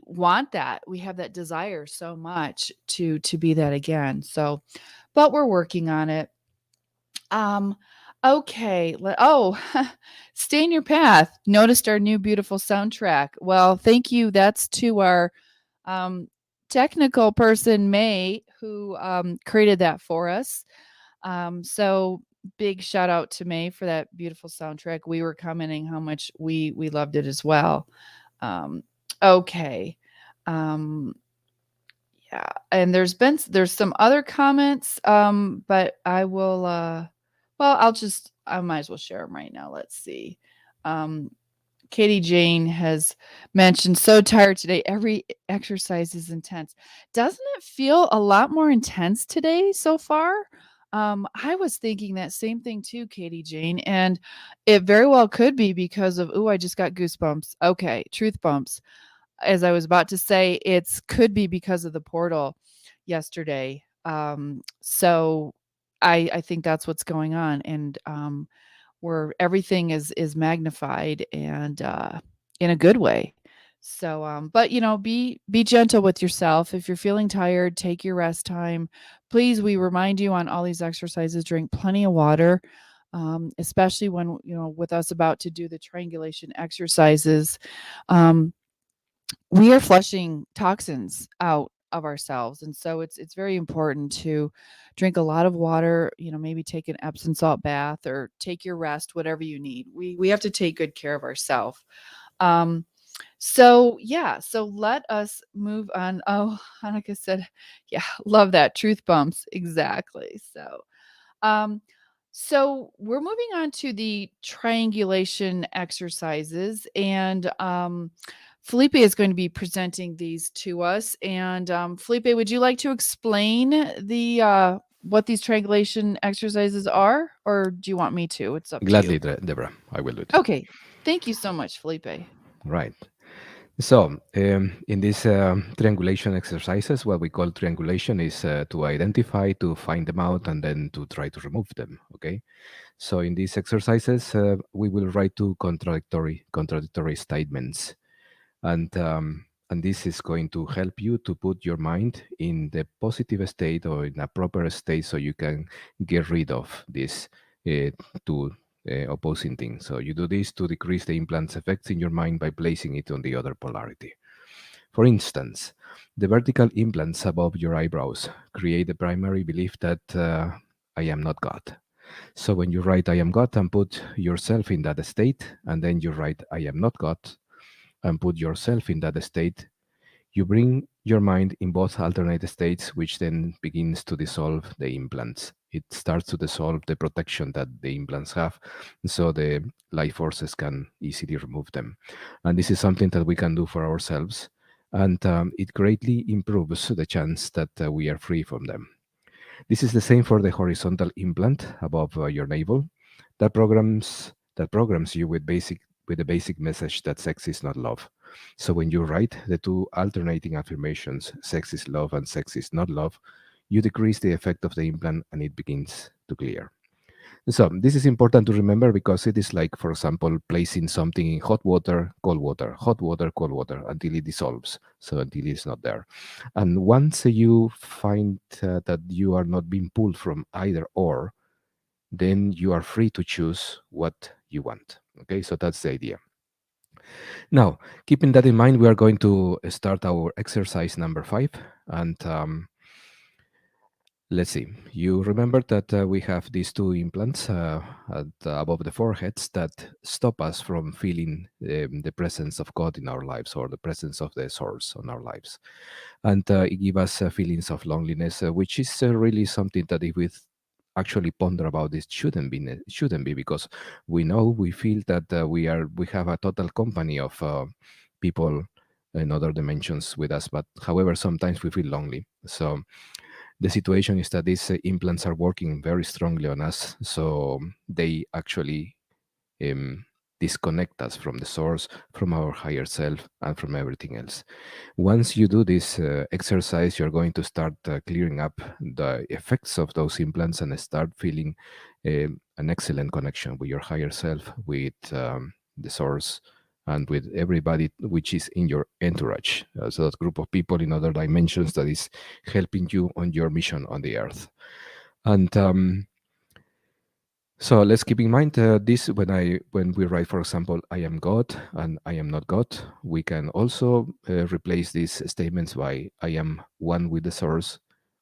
want that. We have that desire so much to be that again. So, but we're working on it. Um, okay. Stay in your path. Noticed our new beautiful soundtrack. Well, thank you. That's to our um, technical person, May, who created that for us. So big shout out to May for that beautiful soundtrack. We were commenting how much we loved it as well. Um, okay. Um, yeah, and there's some other comments, but I will well, I might as well share them right now. Let's see. Um, Katie Jane has mentioned, so tired today. Every exercise is intense. Doesn't it feel a lot more intense today so far? I was thinking that same thing too, Katie Jane, and it very well could be because of, I just got goosebumps. Okay, truth bumps. As I was about to say, it's could be because of the portal yesterday. So I think that's what's going on, and where everything is magnified, and in a good way. So, but be gentle with yourself. If you're feeling tired, take your rest time. Please, we remind you on all these exercises, drink plenty of water, especially when with us about to do the triangulation exercises. Um, we are flushing toxins out of ourselves, and so it's very important to drink a lot of water, maybe take an Epsom salt bath, or take your rest, whatever you need. We have to take good care of ourselves. So yeah, so let us move on. Oh, Hanukkah said, yeah, love that, truth bumps, exactly. Um, so we're moving on to the triangulation exercises, and Felipe is going to be presenting these to us. And Felipe, would you like to explain the what these triangulation exercises are, or do you want me to? It's up to Gladly, you. Deborah, I will do it. Okay, thank you so much, Felipe. Right. So, in these triangulation exercises, what we call triangulation is to identify, to find them out, and then to try to remove them. Okay. So, in these exercises, we will write two contradictory statements, and this is going to help you to put your mind in the positive state, or in a proper state, so you can get rid of these two opposing things. So you do this to decrease the implant's effects in your mind by placing it on the other polarity. For instance, the vertical implants above your eyebrows create the primary belief that I am not God. So when you write I am God and put yourself in that state, and then you write I am not God and put yourself in that state, you bring your mind in both alternate states, which then begins to dissolve the implants. It starts to dissolve the protection that the implants have, so the life forces can easily remove them. And this is something that we can do for ourselves, and it greatly improves the chance that we are free from them. This is the same for the horizontal implant above your navel that programs you with the basic message that sex is not love. So when you write the two alternating affirmations, sex is love and sex is not love, you decrease the effect of the implant and it begins to clear. So this is important to remember because it is like, for example, placing something in hot water, hot water, cold water until it dissolves. So until it's not there. And once you find that you are not being pulled from either or, then you are free to choose what you want. Okay, so that's the idea. Now, keeping that in mind, we are going to start our exercise number 5. And let's see. You remember that we have these two implants above the foreheads that stop us from feeling the presence of God in our lives, or the presence of the source on our lives. And it gives us feelings of loneliness, which is really something that if we actually ponder about this, shouldn't be, because we feel that we have a total company of people in other dimensions with us, but however sometimes we feel lonely. So the situation is that these implants are working very strongly on us, so they actually um, disconnect us from the source, from our higher self, and from everything else. Once you do this exercise, you're going to start clearing up the effects of those implants and start feeling an excellent connection with your higher self, with the source, and with everybody which is in your entourage. So that group of people in other dimensions that is helping you on your mission on the earth. And so let's keep in mind this when we write, for example, I am God and I am not God. We can also replace these statements by I am one with the source,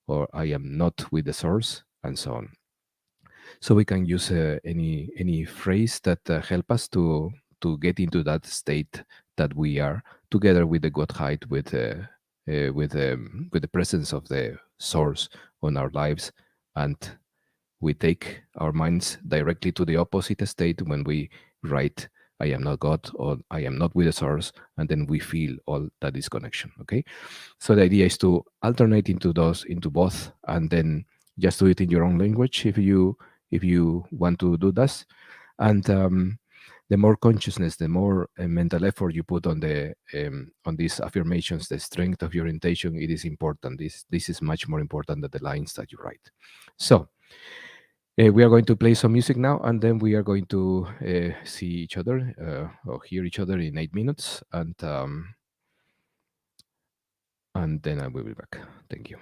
or I am not with the source, and so on. So we can use any phrase that help us to get into that state that we are, together with the Godheit, with the presence of the source on our lives, and we take our minds directly to the opposite state when we write I am not God, or I am not with the source, and then we feel all that disconnection. Okay, so the idea is to alternate into both, and then just do it in your own language if you want to do this. And the more consciousness, the more mental effort you put on these affirmations, the strength of your intention, it is important. This is much more important than the lines that you write. So we are going to play some music now, and then we are going to see each other or hear each other in 8 minutes, and then I will be back. Thank you.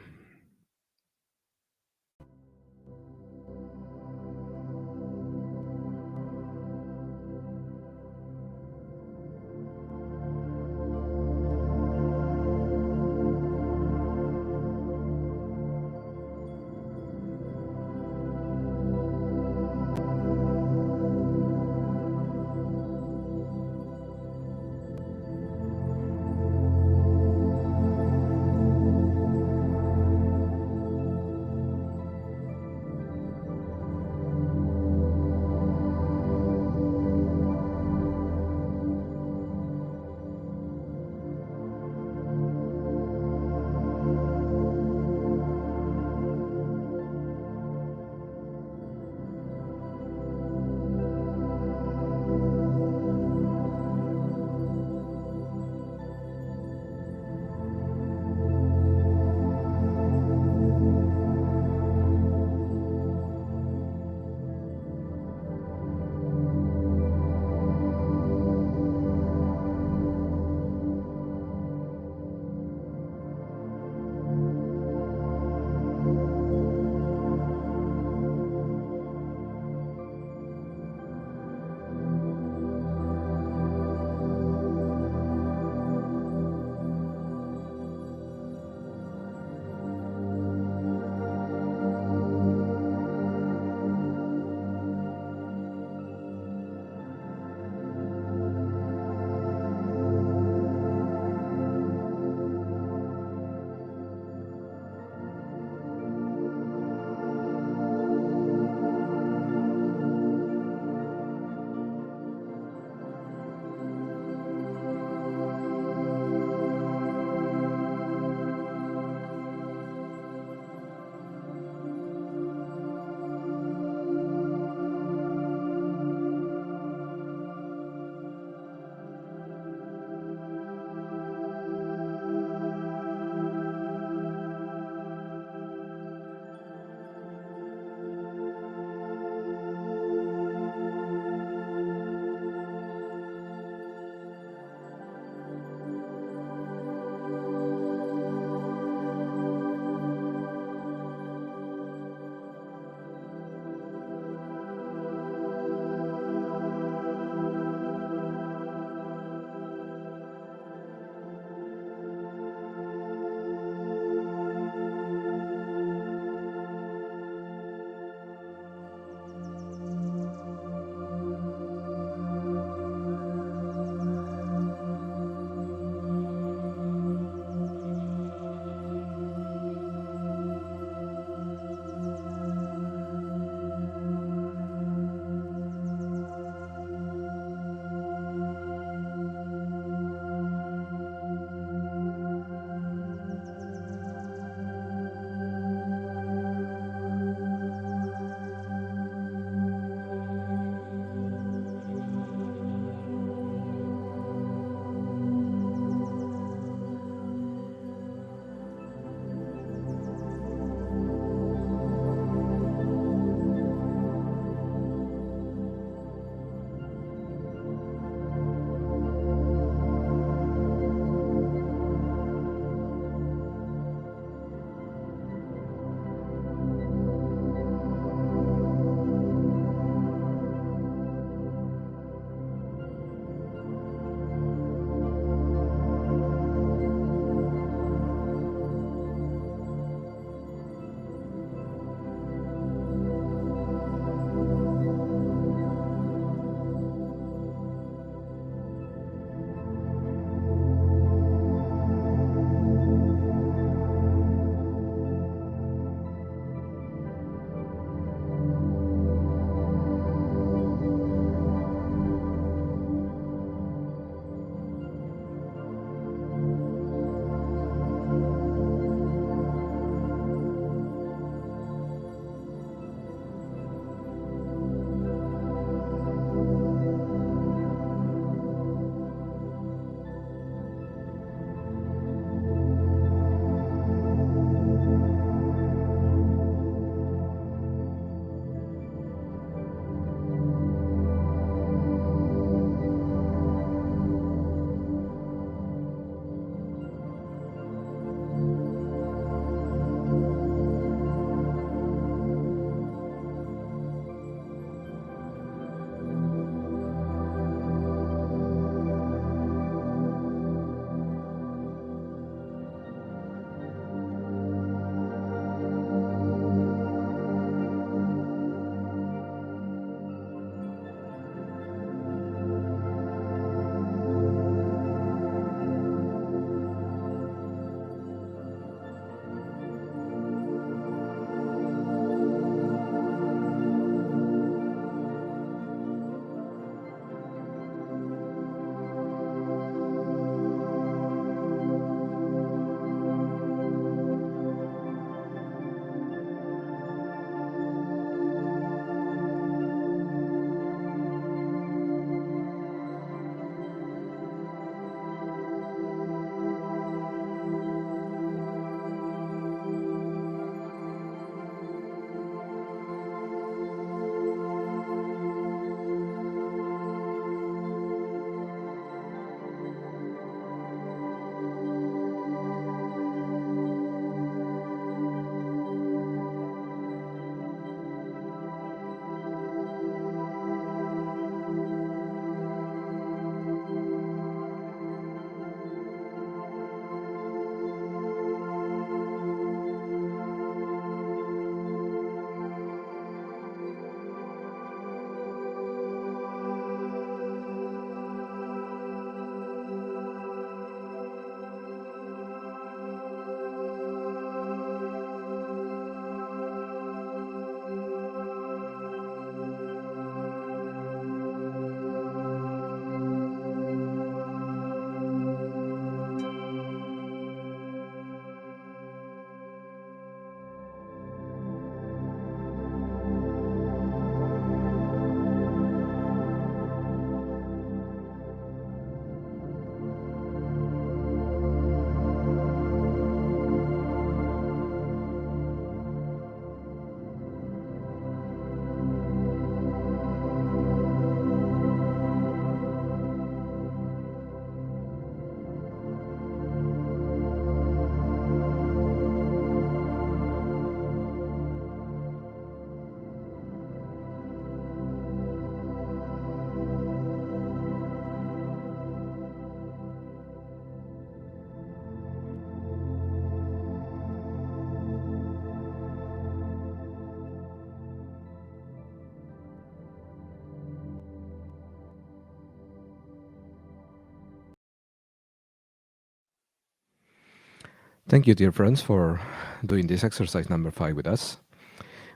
Thank you, dear friends, for doing this exercise number 5 with us.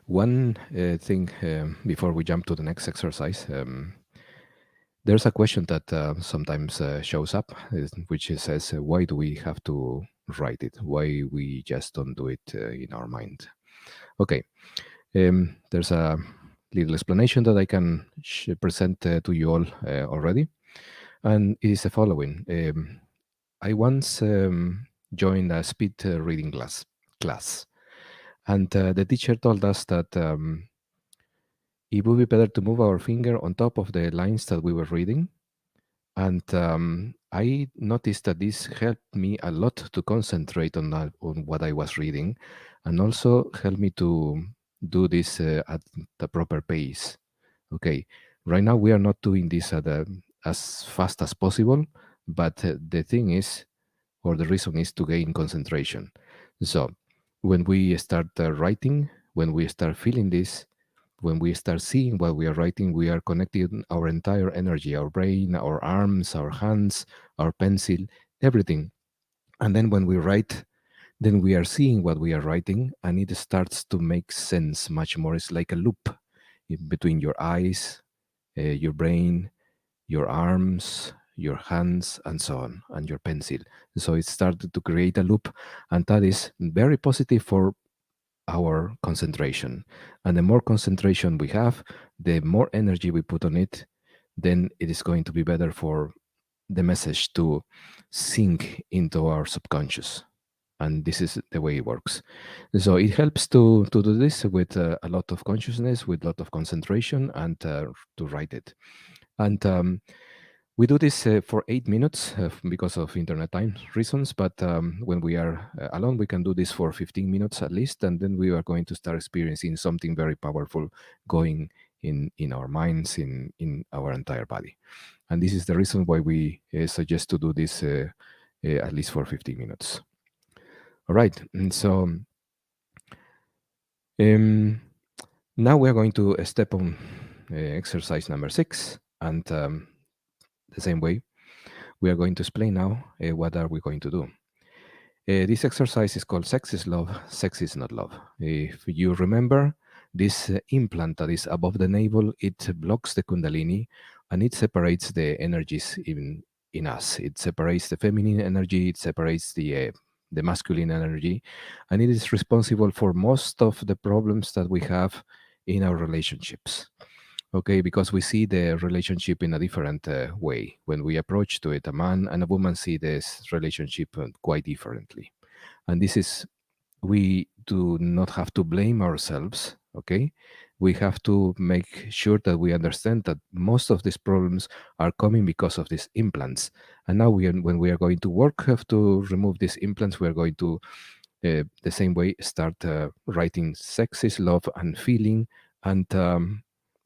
One thing before we jump to the next exercise, there's a question that sometimes shows up, which says, why do we have to write it? Why we just don't do it in our mind? Okay, there's a little explanation that I can present to you all already, and it is the following. I once joined a speed reading class, and the teacher told us that it would be better to move our finger on top of the lines that we were reading. And I noticed that this helped me a lot to concentrate on what I was reading, and also helped me to do this at the proper pace. Okay, right now we are not doing this as fast as possible, but the thing is, or the reason is to gain concentration. So when we start writing, when we start feeling this, when we start seeing what we are writing, we are connecting our entire energy, our brain, our arms, our hands, our pencil, everything. And then when we write, then we are seeing what we are writing, and it starts to make sense much more. It's like a loop in between your eyes, your brain, your arms, your hands, and so on, and your pencil. So it started to create a loop, and that is very positive for our concentration. And the more concentration we have, the more energy we put on it, then it is going to be better for the message to sink into our subconscious. And this is the way it works. So it helps to do this with a lot of consciousness, with a lot of concentration, and to write it. And we do this for 8 minutes because of internet time reasons, but when we are alone, we can do this for 15 minutes at least, and then we are going to start experiencing something very powerful going in our minds, in our entire body. And this is the reason why we suggest to do this at least for 15 minutes. All right, and so now we are going to step on exercise number 6, and the same way, we are going to explain now what are we going to do. This exercise is called Sex is Love, Sex is Not Love. If you remember, this implant that is above the navel, it blocks the Kundalini and it separates the energies in us. It separates the feminine energy, it separates the masculine energy, and it is responsible for most of the problems that we have in our relationships. Okay, because we see the relationship in a different way. When we approach to it, a man and a woman see this relationship quite differently. And this is, we do not have to blame ourselves, okay? We have to make sure that we understand that most of these problems are coming because of these implants. And now when we are going to work have to remove these implants, we are going to, the same way, start writing sex is love and feeling, and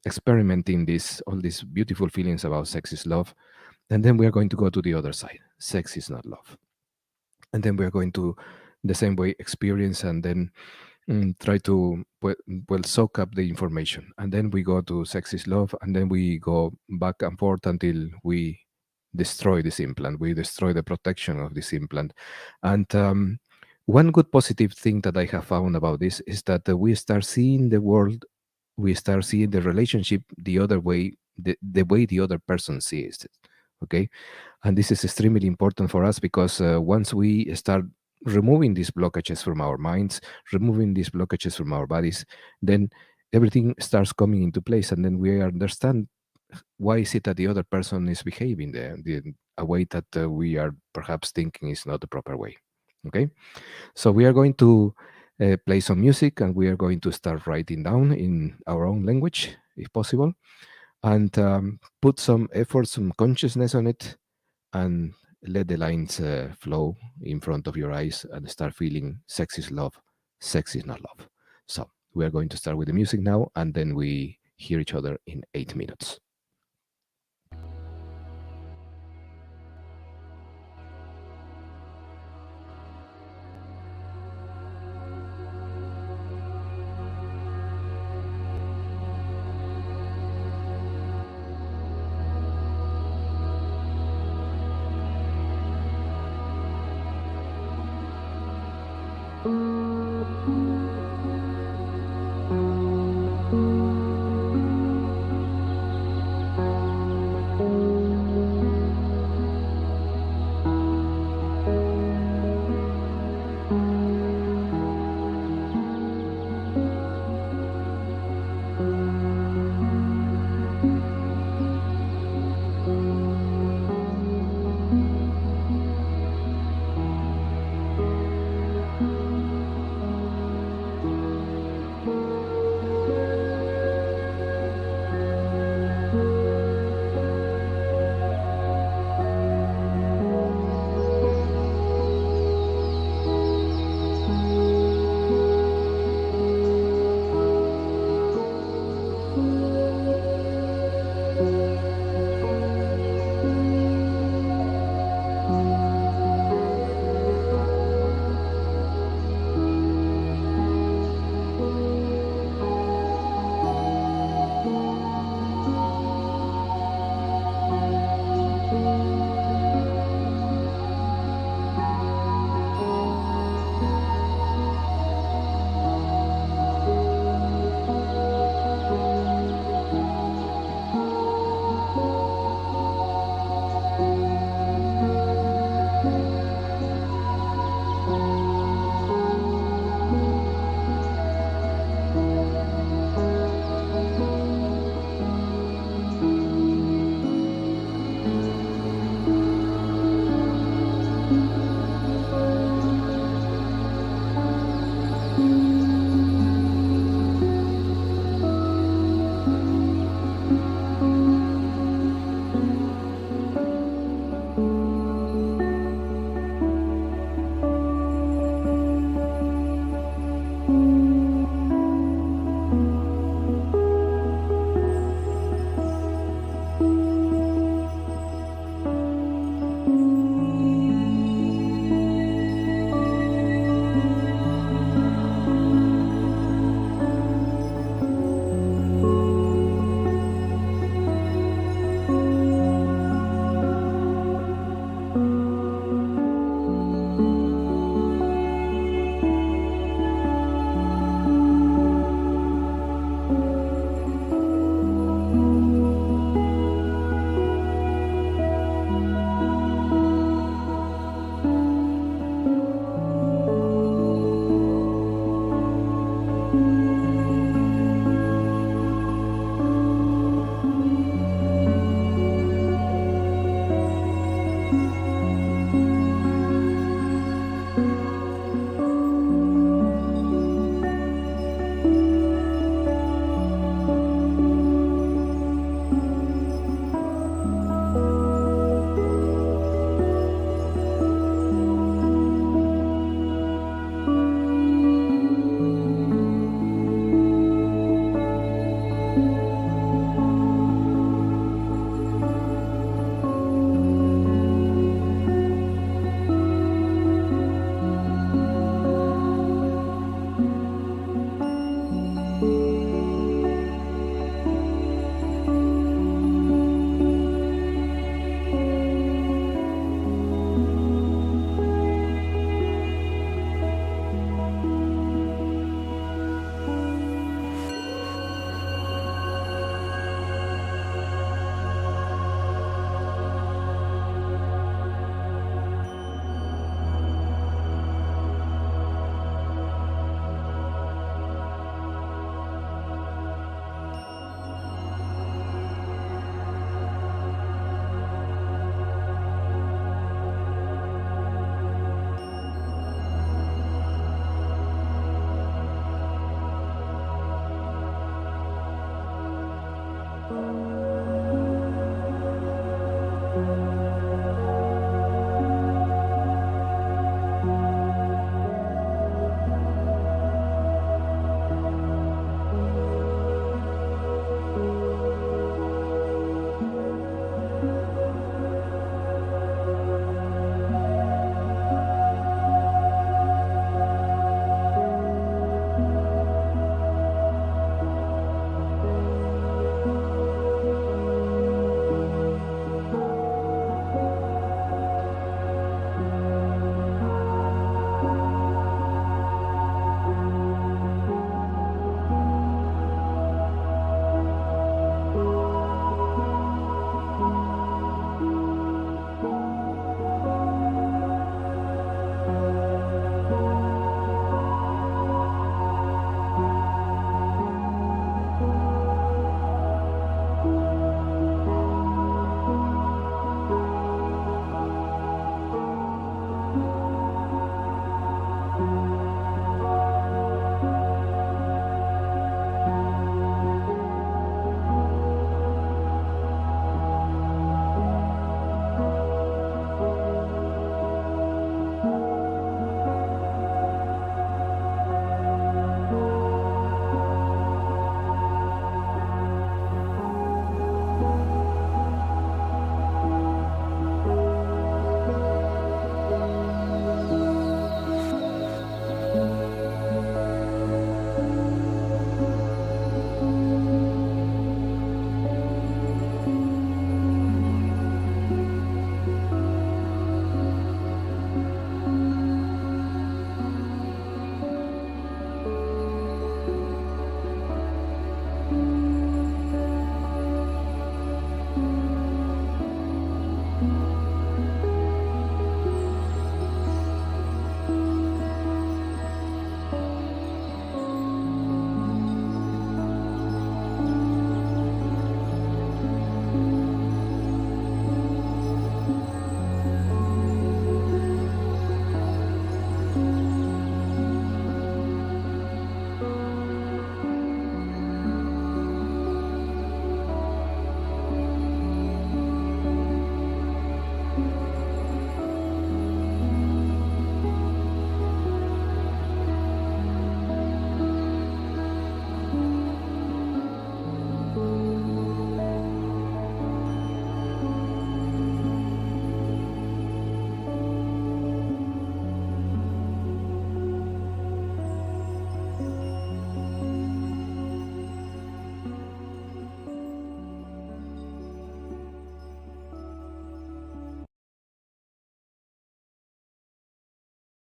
experimenting all these beautiful feelings about sex is love. And then we are going to go to the other side, sex is not love. And then we are going to, the same way, experience, and then try to well soak up the information. And then we go to sex is love, and then we go back and forth until we destroy this implant, we destroy the protection of this implant. And one good positive thing that I have found about this is that we start seeing the world, we start seeing the relationship the other way, the way the other person sees it. Okay, and this is extremely important for us because once we start removing these blockages from our minds, removing these blockages from our bodies, then everything starts coming into place, and then we understand why is it that the other person is behaving a way that we are perhaps thinking is not the proper way. Okay, so we are going to play some music, and we are going to start writing down in our own language, if possible, and put some effort, some consciousness on it, and let the lines flow in front of your eyes and start feeling sex is love, sex is not love. So we are going to start with the music now, and then we hear each other in 8 minutes.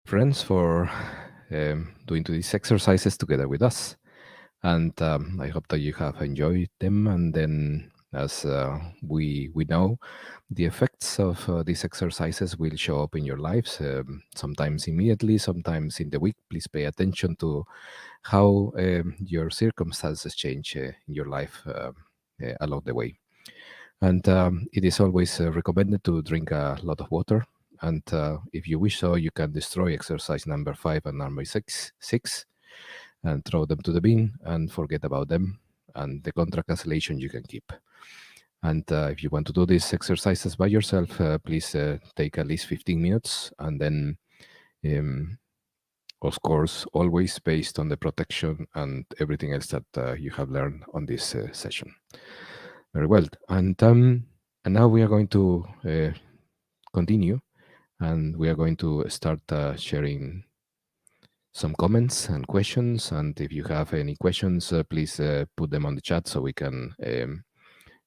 friends, for doing these exercises together with us. And I hope that you have enjoyed them. And then, as we know, the effects of these exercises will show up in your lives, sometimes immediately, sometimes in the week. Please pay attention to how your circumstances change in your life along the way. And it is always recommended to drink a lot of water. And if you wish so, you can destroy exercise number 5 and number six, and throw them to the bin and forget about them. And the contract cancellation you can keep. And if you want to do these exercises by yourself, please take at least 15 minutes. And then, um, of course, always based on the protection and everything else that you have learned on this session. Very well. And now we are going to continue, and we are going to start sharing some comments and questions. And if you have any questions, please put them on the chat so we can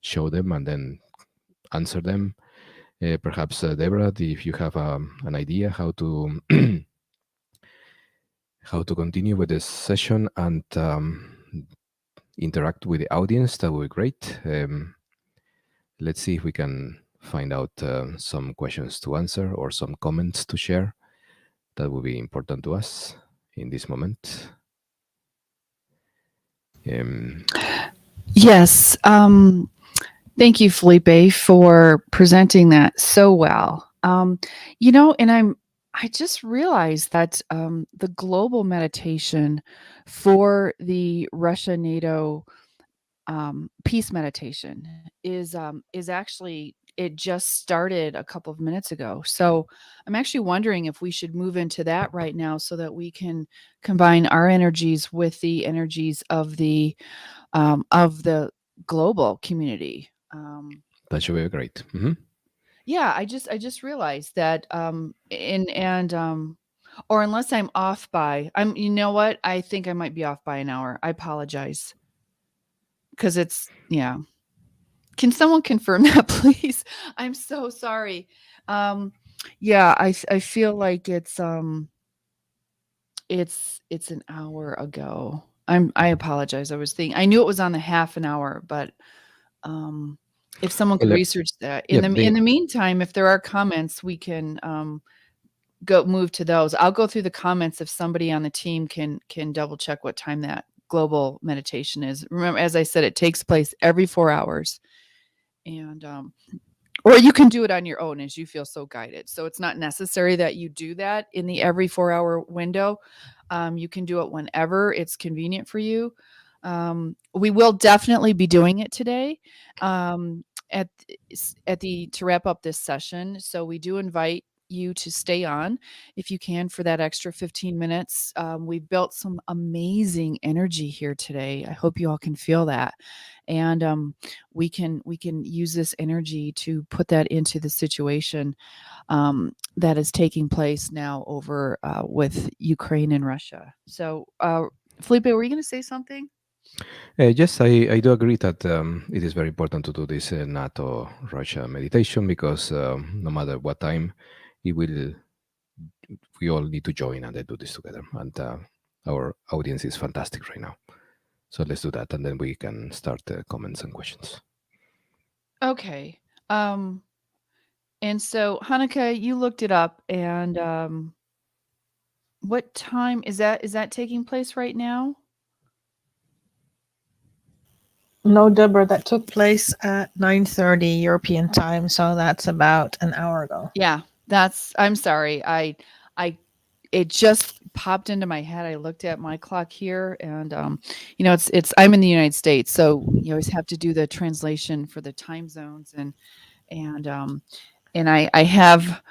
show them and then answer them. Perhaps, Deborah, if you have an idea how to how to continue with this session and interact with the audience, that would be great. Let's see if we can find out some questions to answer or some comments to share. That would be important to us in this moment. Yes. Thank you, Felipe, for presenting that so well. And I just realized that the global meditation for the Russia NATO peace meditation is actually, it just started a couple of minutes ago. So I'm actually wondering if we should move into that right now so that we can combine our energies with the energies of the global community. That should be great. Yeah, I just realized that or unless I'm off by, you know what? I think I might be off by an hour. I apologize. Cuz yeah. Can someone confirm that, please? I'm so sorry. Yeah, I feel like it's an hour ago. I apologize. I knew it was on the half an hour, but if someone could Well, research that. yeah, In the meantime, if there are comments, we can move to those. I'll go through the comments if somebody on the team can double check what time that global meditation is. Remember, as I said, it takes place every 4 hours. And or you can do it on your own as you feel so guided. So it's not necessary that you do that in the every 4-hour window. You can do it whenever it's convenient for you. We will definitely be doing it today at to wrap up this session. So we do invite you to stay on if you can for that extra 15 minutes. We've built some amazing energy here today. I hope you all can feel that. And we can use this energy to put that into the situation that is taking place now over with Ukraine and Russia. So, Felipe, were you going to say something? Yes, I do agree that it is very important to do this NATO Russia meditation because no matter what time, it will. We all need to join and then do this together. And our audience is fantastic right now. So let's do that, and then we can start comments and questions. Okay. And so, Hanukkah, you looked it up, and what time is that? Is that taking place right now? No, Deborah, that took place at 9:30 European time, so that's about an hour ago. Yeah, I'm sorry. It just popped into my head. I looked at my clock here, and I'm in the United States, so you always have to do the translation for the time zones, and I have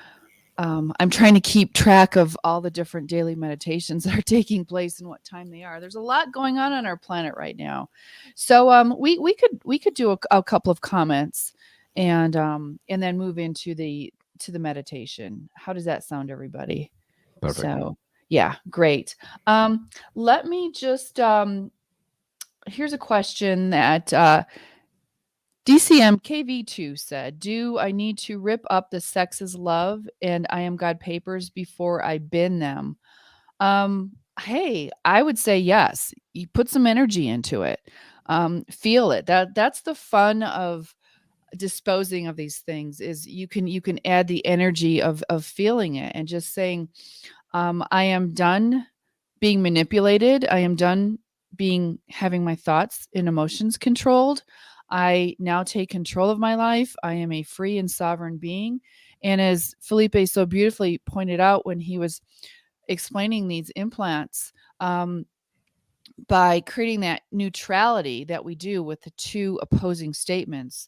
I'm trying to keep track of all the different daily meditations that are taking place and what time they are. There's a lot going on our planet right now, so we could do a couple of comments and then move into the meditation. How does that sound, everybody? Perfect. So yeah, great. Let me just here's a question that DCM KV2 said, "Do I need to rip up the sex's love and I am God papers before I bin them?" Hey, I would say yes. You put some energy into it. Feel it. That's the fun of disposing of these things, is you can add the energy of feeling it and just saying, I am done being manipulated. I am done being having my thoughts and emotions controlled. I now take control of my life. I am a free and sovereign being. And as Felipe so beautifully pointed out when he was explaining these implants, by creating that neutrality that we do with the two opposing statements,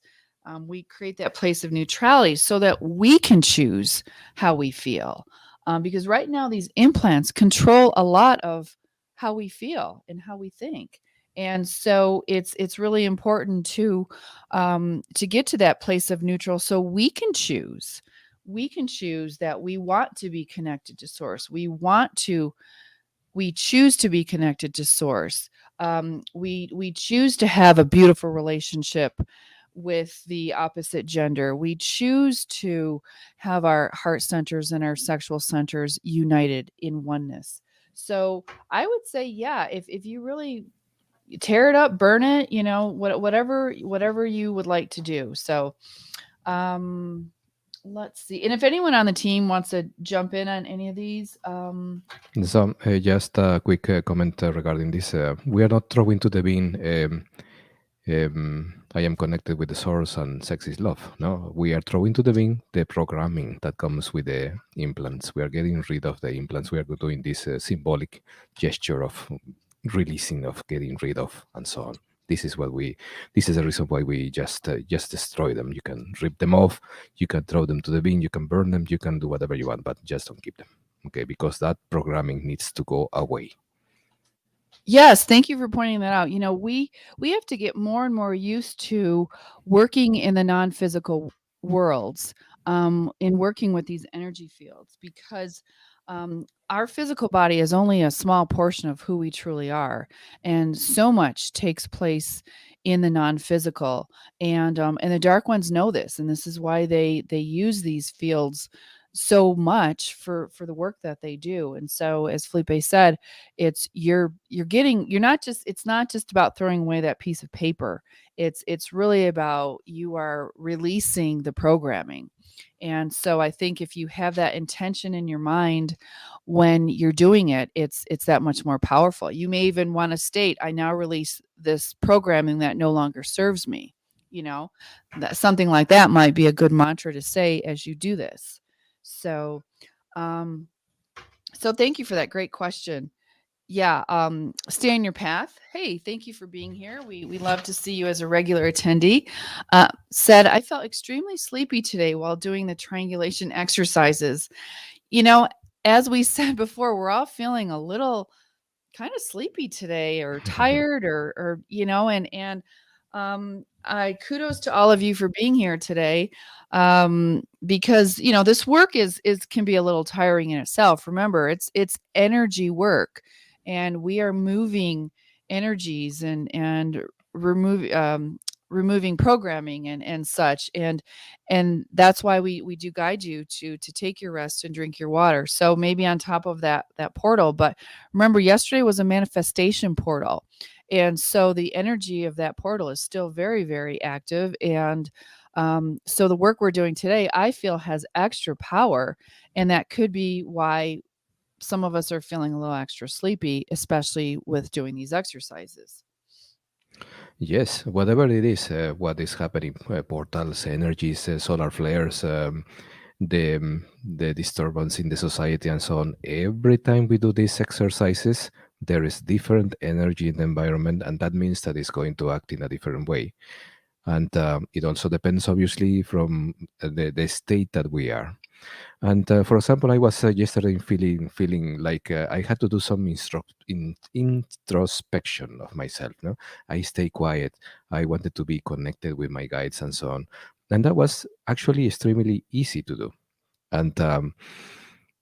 we create that place of neutrality so that we can choose how we feel. Because right now, these implants control a lot of how we feel and how we think. And so it's really important to get to that place of neutral so we can choose. We can choose that we want to be connected to source. We choose to be connected to source. We choose to have a beautiful relationship with the opposite gender. We choose to have our heart centers and our sexual centers united in oneness. So I would say, yeah, if you really tear it up, burn it, whatever you would like to do. So um let's see. And if anyone on the team wants to jump in on any of these, So, just a quick comment regarding this. We are not throwing to the bin. I am connected with the source and sex is love. No, we are throwing to the bin the programming that comes with the implants. We are getting rid of the implants. We are doing this symbolic gesture of releasing, of getting rid of, and so on. This is what we. This is the reason why we just destroy them. You can rip them off. You can throw them to the bin. You can burn them. You can do whatever you want, but just don't keep them. Okay, because that programming needs to go away. yes, thank you for pointing that out. We have to get more and more used to working in the non-physical worlds, in working with these energy fields, because our physical body is only a small portion of who we truly are, and so much takes place in the non-physical. And the dark ones know this, and this is why they use these fields so much for the work that they do. And so, as Felipe said, it's not just about throwing away that piece of paper. It's really about, you are releasing the programming. And so I think if you have that intention in your mind when you're doing it, it's that much more powerful. You may even want to state, I now release this programming that no longer serves me. That something like that might be a good mantra to say as you do this. So um so thank you for that great question. Yeah, stay on your path. Hey, thank you for being here. We love to see you as a regular attendee. Said, I felt extremely sleepy today while doing the triangulation exercises. You know, as we said before, we're all feeling a little kind of sleepy today, or tired, or I kudos to all of you for being here today, because this work is can be a little tiring in itself. Remember, it's energy work, and we are moving energies and remove removing programming and such. And that's why we do guide you to take your rest and drink your water. So maybe on top of that portal. But remember, yesterday was a manifestation portal, and so the energy of that portal is still very, very active. And so the work we're doing today, I feel, has extra power, and that could be why some of us are feeling a little extra sleepy, especially with doing these exercises. Yes, whatever it is, what is happening, portals, energies, solar flares, the disturbance in the society, and so on. Every time we do these exercises, there is different energy in the environment, and that means that it's going to act in a different way. And it also depends, obviously, from the state that we are. And for example, I was yesterday feeling like I had to do some introspection of myself. No, I stay quiet. I wanted to be connected with my guides and so on, and that was actually extremely easy to do. And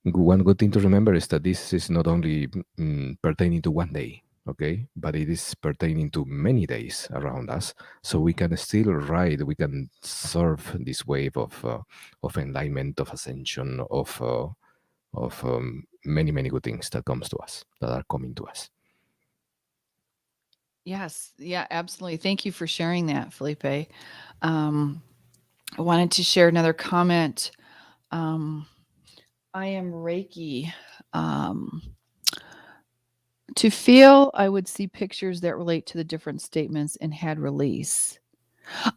one good thing to remember is that this is not only pertaining to one day. okay, but it is pertaining to many days around us, so we can still ride, we can surf this wave of enlightenment, of ascension, of many good things that comes to us, that are coming to us. Yes. Yeah, absolutely. Thank you for sharing that, Felipe. Um, I wanted to share another comment. Um, I am Reiki. Um, to feel, I would see pictures that relate to the different statements and had release.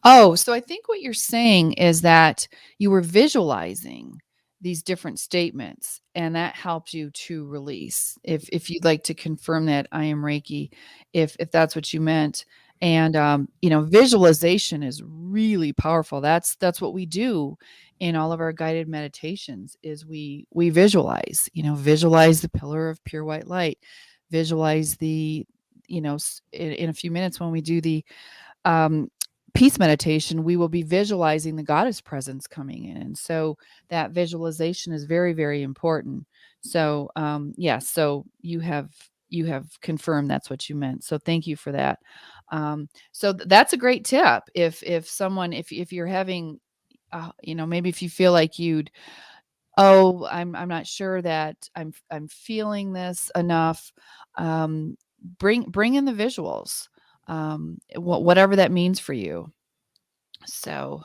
Oh, so I think what you're saying is that you were visualizing these different statements and that helped you to release. If you'd like to confirm that, I am Reiki, if that's what you meant. And visualization is really powerful. That's what we do in all of our guided meditations is we visualize, visualize the pillar of pure white light, visualize the, in a few minutes when we do the um, peace meditation, we will be visualizing the goddess presence coming in. And so that visualization is very, very important. So so you have confirmed that's what you meant. So thank you for that. That's a great tip. If someone if you're having maybe if you feel like you'd I'm not sure that I'm feeling this enough. Um, bring in the visuals, whatever that means for you. So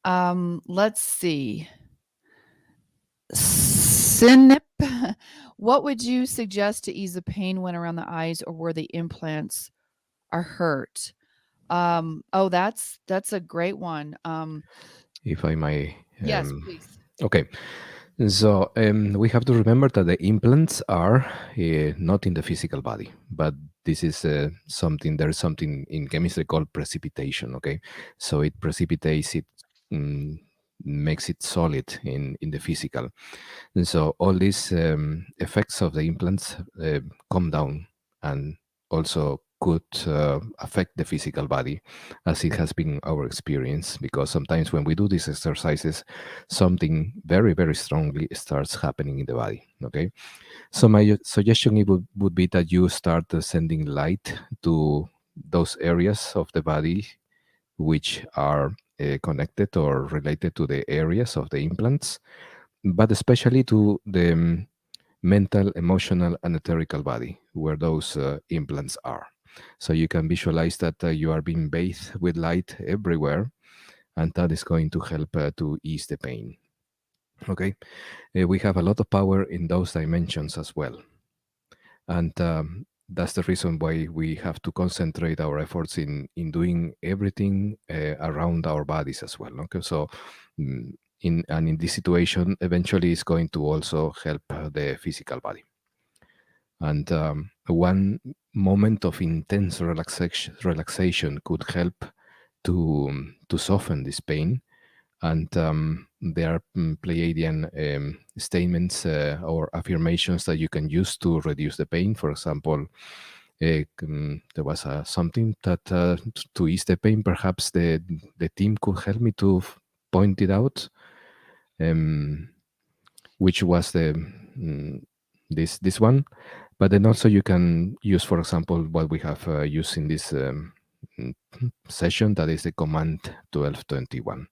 let's see. Synip, what would you suggest to ease the pain when around the eyes or where the implants are hurt? That's a great one. If I may, Yes, please. okay. So we have to remember that the implants are not in the physical body, but this is something. There is something in chemistry called precipitation. Okay, so it precipitates it, mm, makes it solid in the physical, and so all these effects of the implants come down and also could affect the physical body, as it has been our experience. Because sometimes when we do these exercises, something very strongly starts happening in the body. Okay, so my suggestion would be that you start sending light to those areas of the body which are connected or related to the areas of the implants, but especially to the mental, emotional, and etherical body where those implants are. So you can visualize that you are being bathed with light everywhere, and that is going to help to ease the pain. Okay, we have a lot of power in those dimensions as well, and that's the reason why we have to concentrate our efforts in doing everything around our bodies as well. Okay, so mm, in this situation, eventually, it's going to also help the physical body. And one moment of intense relaxation could help to soften this pain. And there are Pleiadian statements or affirmations that you can use to reduce the pain. For example, there was something that to ease the pain, perhaps the team could help me to point it out. Um, which was the this one, but then also you can use, for example, what we have used in this mm, session, that is the command 1221.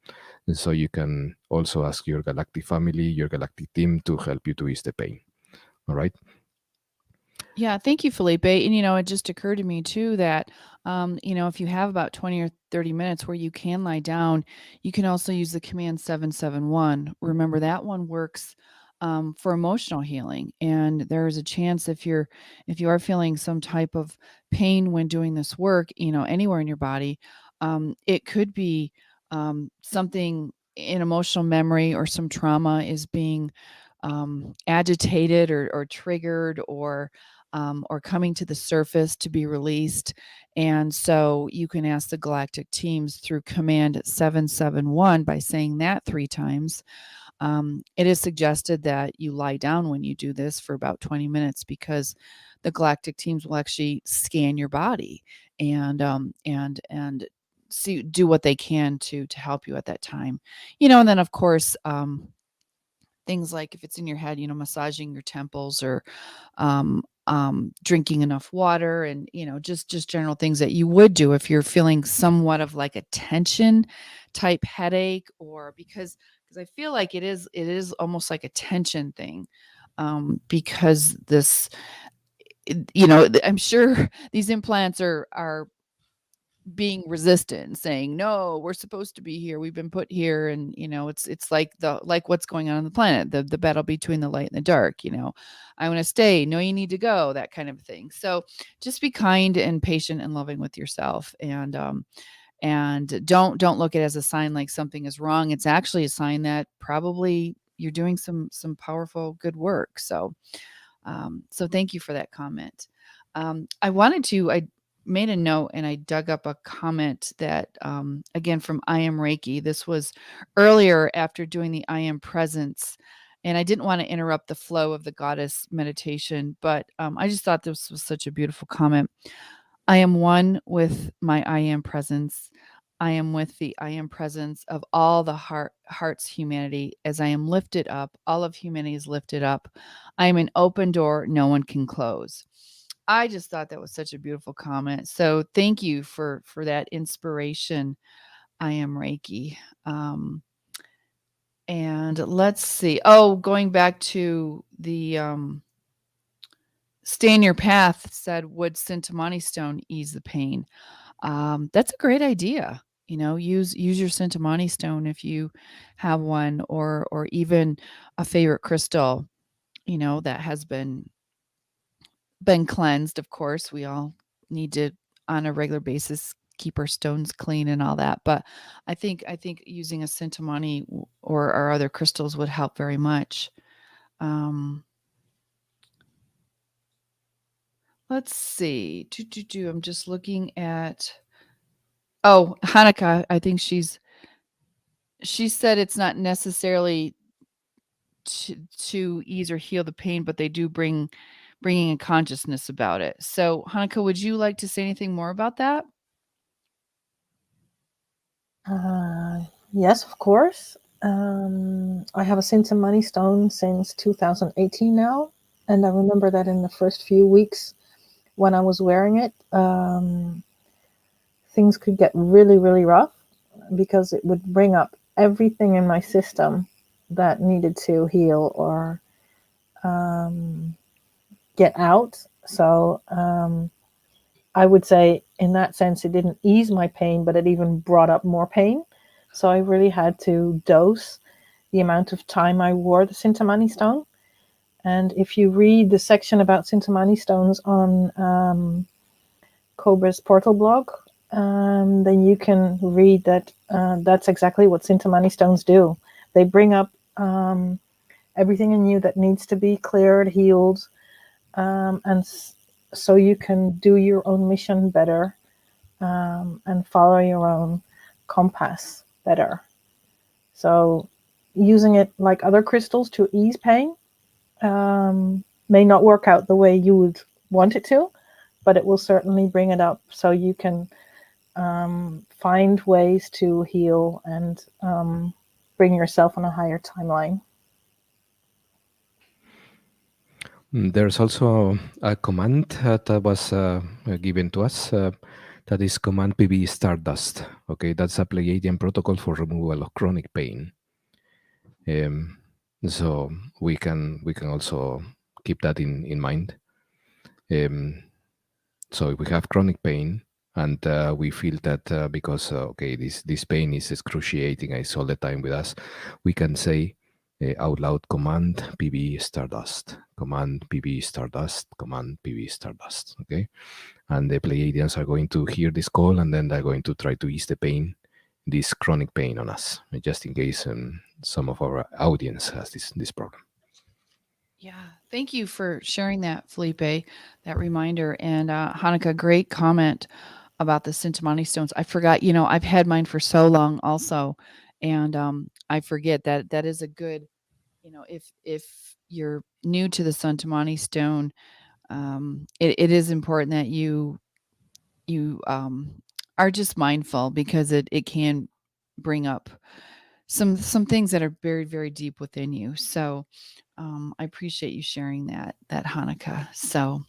And so you can also ask your galactic family, your galactic team to help you to ease the pain. All right. Yeah, thank you, Felipe. And it just occurred to me too that if you have about 20 or 30 minutes where you can lie down, you can also use the command 771. Remember that one works for emotional healing. And there is a chance if you are feeling some type of pain when doing this work, anywhere in your body, it could be something in emotional memory or some trauma is being agitated or triggered or coming to the surface to be released. And so you can ask the galactic teams through command 771 by saying that 3 times. It is suggested that you lie down when you do this for about 20 minutes because the galactic teams will actually scan your body and do what they can to help you at that time. And then of course things like if it's in your head, massaging your temples or drinking enough water, and just general things that you would do if you're feeling somewhat of like a tension type headache, or because I feel like it is almost like a tension thing, because I'm sure these implants are being resistant and saying, no, we're supposed to be here, we've been put here, and it's like what's going on the planet, the battle between the light and the dark. I want to stay, no, you need to go, that kind of thing. So just be kind and patient and loving with yourself, and don't look at it as a sign like something is wrong. It's actually a sign that probably you're doing some powerful good work. So thank you for that comment. I made a note and I dug up a comment that, again, from I Am Reiki. This was earlier after doing the I Am Presence. And I didn't want to interrupt the flow of the goddess meditation, but I just thought this was such a beautiful comment. I am one with my I Am Presence. I am with the I Am Presence of all the heart's humanity. As I am lifted up, all of humanity is lifted up. I am an open door no one can close. I just thought that was such a beautiful comment. So thank you for that inspiration. I Am Reiki. And let's see. Oh, going back to the stay in your path, said, would Sintamani stone ease the pain? That's a great idea. Use your Sintamani stone if you have one, or even a favorite crystal, that has been cleansed. Of course, we all need to, on a regular basis, keep our stones clean and all that. But I think using a Sintamani or our other crystals would help very much. Let's see. I'm just looking at. Oh, Hanukkah. I think she said it's not necessarily to ease or heal the pain, but they do bringing a consciousness about it. So, Hanukkah, would you like to say anything more about that? Yes, of course. I have a Sintamani stone since 2018 now, and I remember that in the first few weeks when I was wearing it, things could get really, really rough because it would bring up everything in my system that needed to heal or get out. So I would say in that sense, it didn't ease my pain, but it even brought up more pain. So I really had to dose the amount of time I wore the Sintamani stone. And if you read the section about Sintamani stones on Cobra's portal blog, then you can read that that's exactly what Sintamani stones do. They bring up everything in you that needs to be cleared, healed, and so you can do your own mission better, and follow your own compass better. So using it like other crystals to ease pain may not work out the way you would want it to, but it will certainly bring it up so you can find ways to heal and bring yourself on a higher timeline. There's also a command that was given to us. That is command PB Stardust. Okay, that's a Pleiadian protocol for removal of chronic pain. So we can also keep that in mind. So if we have chronic pain and we feel that because okay, this pain is excruciating, it's all the time with us, we can say out loud, command PB Stardust, command PB Stardust, command PB Stardust. Okay, and the Pleiadians are going to hear this call, and then they're going to try to ease the pain, this chronic pain on us, just in case some of our audience has this problem. Yeah, thank you for sharing that, Felipe, that reminder. And Hanukkah, great comment about the Sintamani stones. I forgot, I've had mine for so long also. And I forget that is a good, if you're new to the Sintamani stone, it is important that you are just mindful, because it can bring up some things that are very, very deep within you. So I appreciate you sharing that Hanukkah. So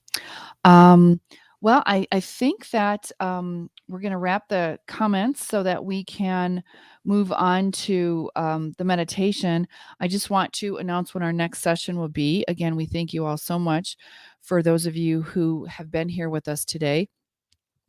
Um, well, I think that we're going to wrap the comments so that we can move on to the meditation. I just want to announce when our next session will be. Again, we thank you all so much for those of you who have been here with us today.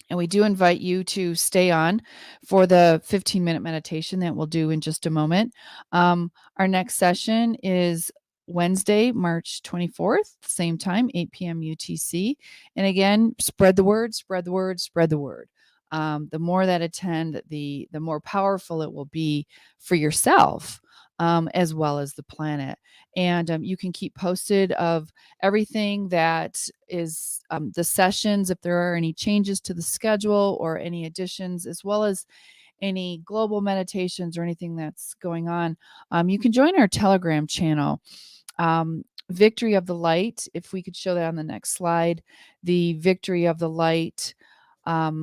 And we do invite you to stay on for the 15-minute meditation that we'll do in just a moment. Our next session is Wednesday, March 24th, same time, 8 p.m. UTC. And again, spread the word, spread the word, spread the word. The more that attend, the more powerful it will be for yourself, as well as the planet. And you can keep posted of everything that is the sessions, if there are any changes to the schedule or any additions, as well as any global meditations or anything that's going on. You can join our Telegram channel. Victory of the Light, if we could show that on the next slide, the Victory of the Light.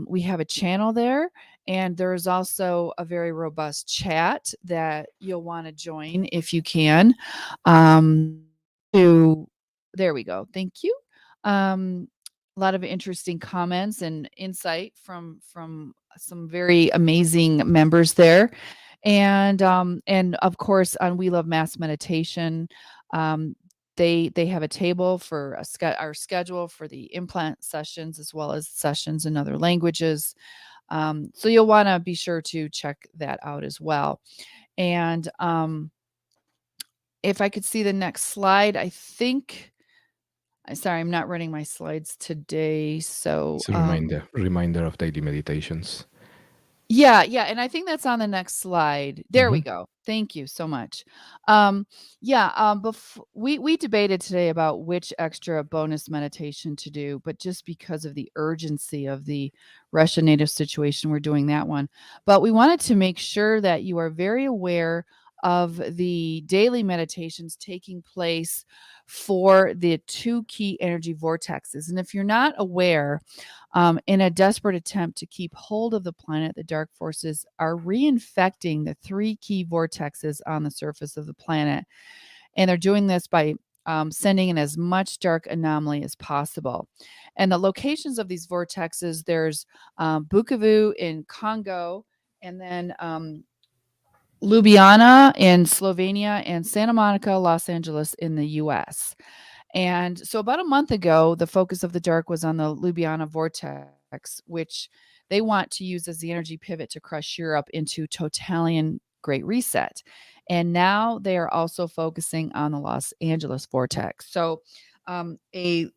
We have a channel there, and there is also a very robust chat that you'll want to join if you can. To There we go. Thank you. A lot of interesting comments and insight from some very amazing members there, and of course on We Love Mass Meditation. Um, they have a table for our schedule for the implant sessions as well as sessions in other languages. So you'll want to be sure to check that out as well. And if I could see the next slide, I think. Sorry, I'm not running my slides today. So It's a reminder of daily meditations. yeah, and I think that's on the next slide. There we Mhm. go. Thank you so much. Yeah, we debated today about which extra bonus meditation to do, but just because of the urgency of the Russian native situation, we're doing that one. But we wanted to make sure that you are very aware of the daily meditations taking place for the two key energy vortexes. And if you're not aware, in a desperate attempt to keep hold of the planet, the dark forces are reinfecting the three key vortexes on the surface of the planet. And they're doing this by sending in as much dark anomaly as possible. And the locations of these vortexes, there's Bukavu in Congo, and then Ljubljana in Slovenia, and Santa Monica, Los Angeles in the US. And so about a month ago, the focus of the dark was on the Ljubljana vortex, which they want to use as the energy pivot to crush Europe into totalitarian Great Reset. And now they are also focusing on the Los Angeles vortex. So a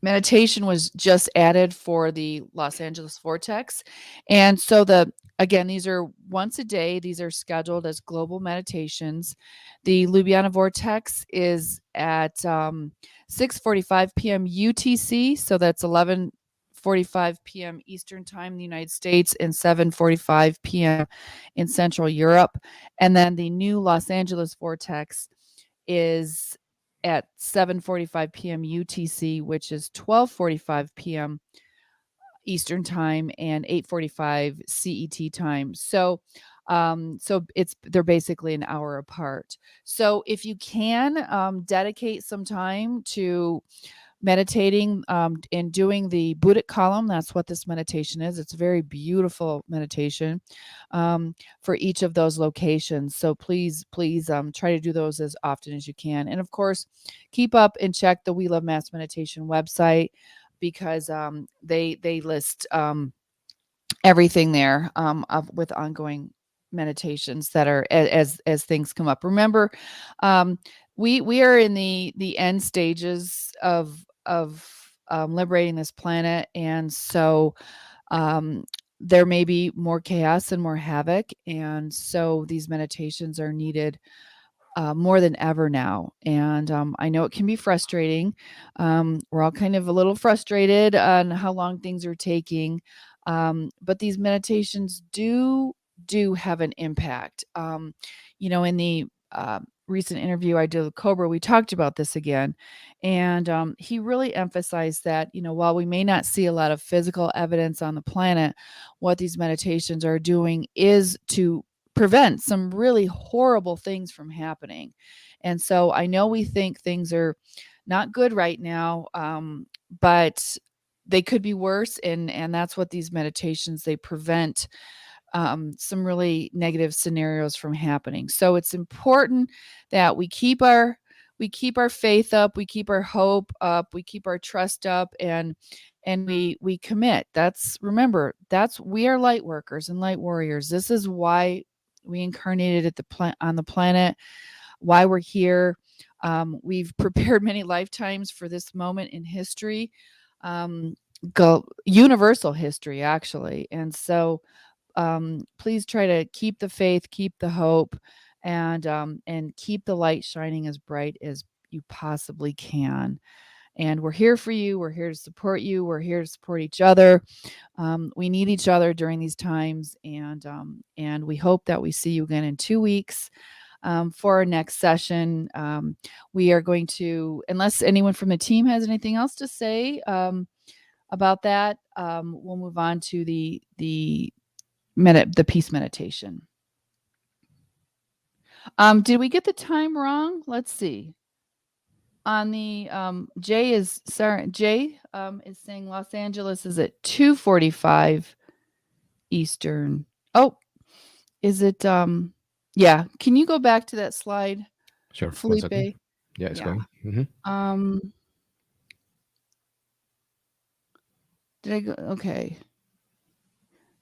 meditation was just added for the Los Angeles vortex. And so these are once a day. These are scheduled as global meditations. The Ljubljana vortex is at 6:45 p.m. UTC, so that's 11:45 p.m. Eastern Time in the United States and 7:45 p.m. in Central Europe. And then the new Los Angeles vortex is at 7:45 p.m. UTC, which is 12:45 p.m. Eastern Time and 8:45 CET time. So they're basically an hour apart. So if you can dedicate some time to meditating and doing the Buddhic column, that's what this meditation is. It's a very beautiful meditation for each of those locations. So please try to do those as often as you can. And of course, keep up and check the We Love Mass Meditation website, because they list everything there with ongoing meditations that are as things come up. Remember, we are in the end stages of liberating this planet, and so um, there may be more chaos and more havoc, and so these meditations are needed more than ever now. And I know it can be frustrating. We're all kind of a little frustrated on how long things are taking, but these meditations do have an impact. In the recent interview I did with Cobra, we talked about this again, and he really emphasized that while we may not see a lot of physical evidence on the planet, what these meditations are doing is to prevent some really horrible things from happening. And so I know we think things are not good right now, but they could be worse, and that's what these meditations, they prevent some really negative scenarios from happening. So it's important that we keep our faith up, we keep our hope up, we keep our trust up, and we commit. Remember, we are light workers and light warriors. This is why we incarnated at on the planet, why we're here. We've prepared many lifetimes for this moment in history, universal history, actually. And so, please try to keep the faith, keep the hope, and keep the light shining as bright as you possibly can. And we're here for you. We're here to support you. We're here to support each other. We need each other during these times, and we hope that we see you again in 2 weeks. For our next session, we are going to, unless anyone from the team has anything else to say about that, we'll move on to the peace meditation. Did we get the time wrong? Let's see. On the Jay is saying Los Angeles is at 2:45 Eastern. Oh, is it yeah, can you go back to that slide, Sure. 1 Felipe? second. Yeah, it's Yeah. going. Mm-hmm. Did I go? Okay.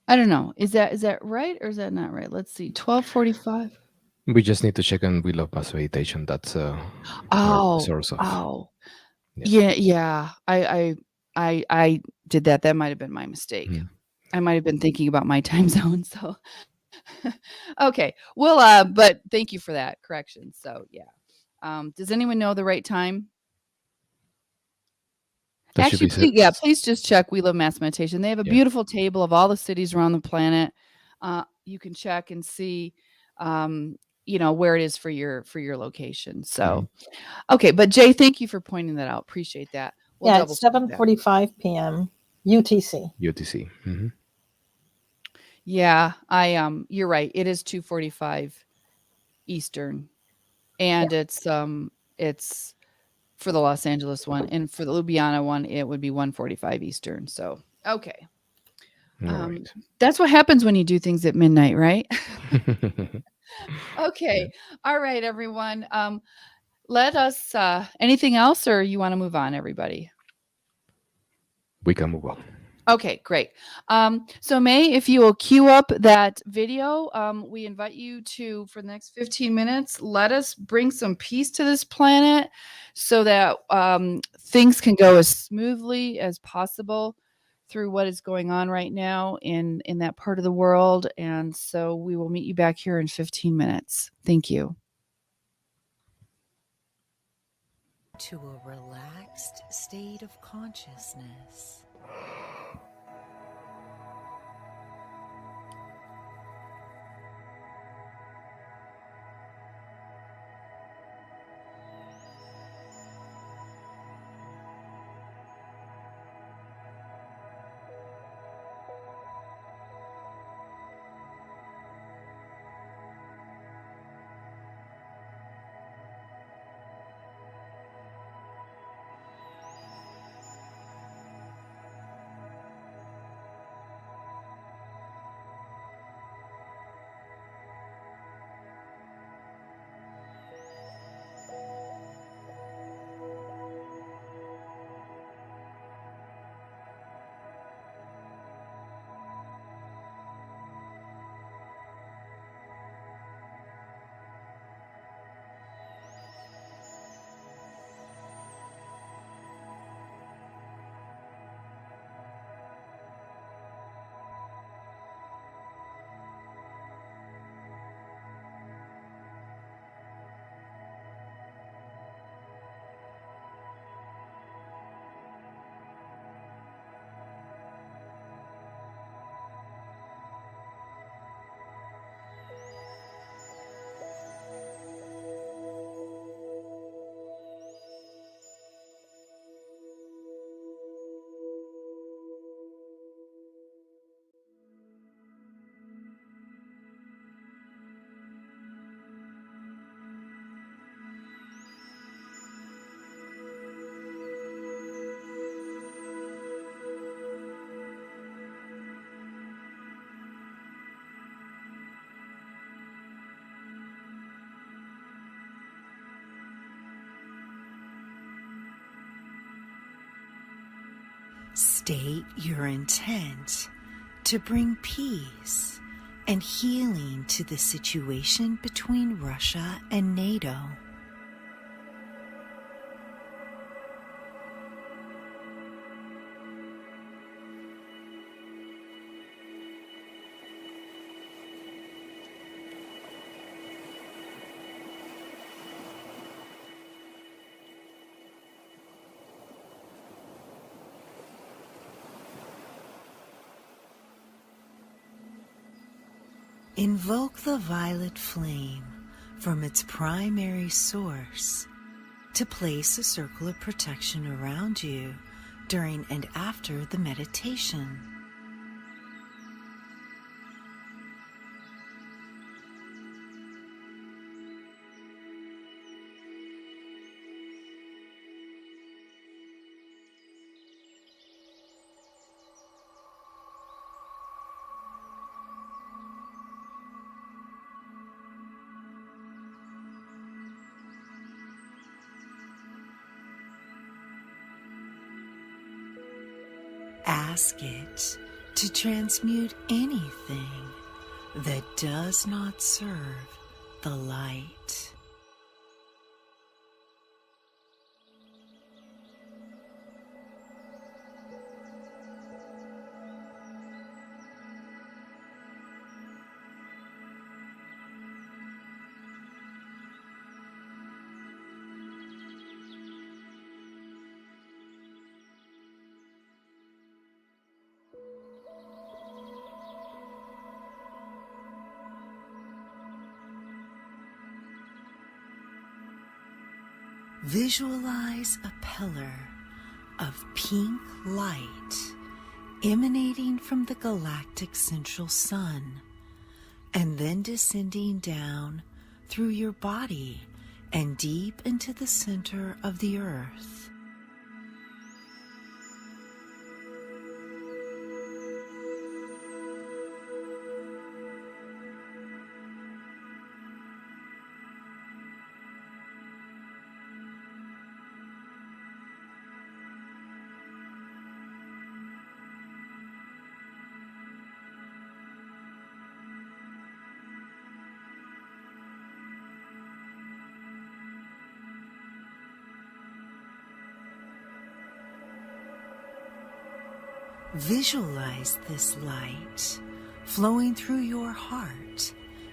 I don't know. Is that right or is that not right? Let's see. 12:45. We just need to check on We Love Mass Meditation. That's our Oh, source of. oh. Yeah. Yeah. I did that. That might have been my mistake. Mhm. I might have been thinking about my time zone. So, okay. Well, but thank you for that correction. So, yeah. Does anyone know the right time? That should be Actually, please just check We Love Mass Meditation. They have a Yeah. beautiful table of all the cities around the planet. You can check and see, where it is for your location. So, okay. But Jay, thank you for pointing that out. Appreciate that. We'll Yeah, double it's check that. 7:45 p.m. UTC. UTC. Mm-hmm. Yeah, you're right. It is 2:45 Eastern, and it's for the Los Angeles one, and for the Ljubljana one, it would be 1:45 Eastern. So, okay. All right. That's what happens when you do things at midnight, right? Okay. All right, everyone. Let us anything else, or you want to move on, everybody? We can move on. Okay, great. So May, if you will queue up that video, we invite you to, for the next 15 minutes, let us bring some peace to this planet so that things can go as smoothly as possible through what is going on right now in that part of the world. And so we will meet you back here in 15 minutes. Thank you. To a relaxed state of consciousness. State your intent to bring peace and healing to the situation between Russia and NATO. Invoke the violet flame from its primary source to place a circle of protection around you during and after the meditation. Ask it to transmute anything that does not serve the light. Visualize a pillar of pink light emanating from the galactic central sun and then descending down through your body and deep into the center of the earth. Visualize this light flowing through your heart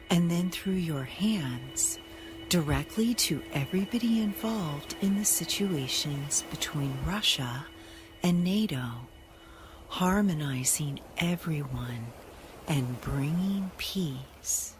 and then through your hands directly to everybody involved in the situations between Russia and NATO, harmonizing everyone and bringing peace.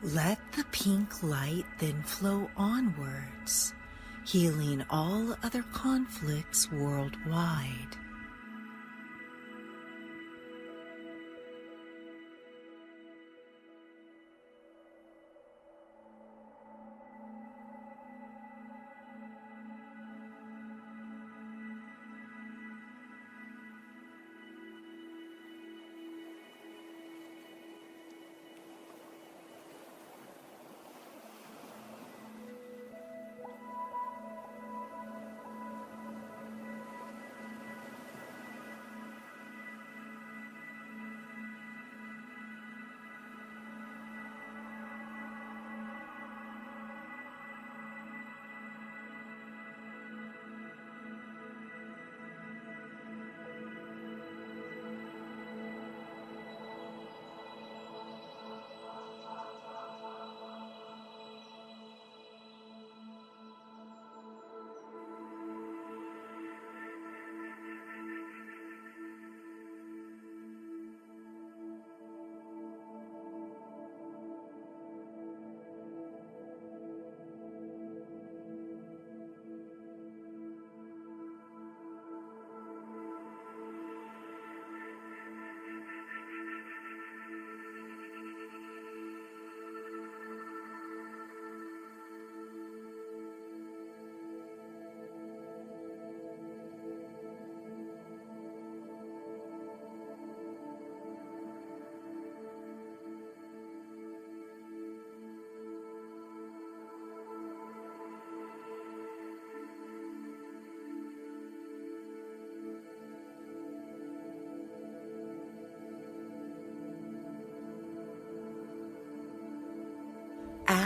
Let the pink light then flow onwards, healing all other conflicts worldwide.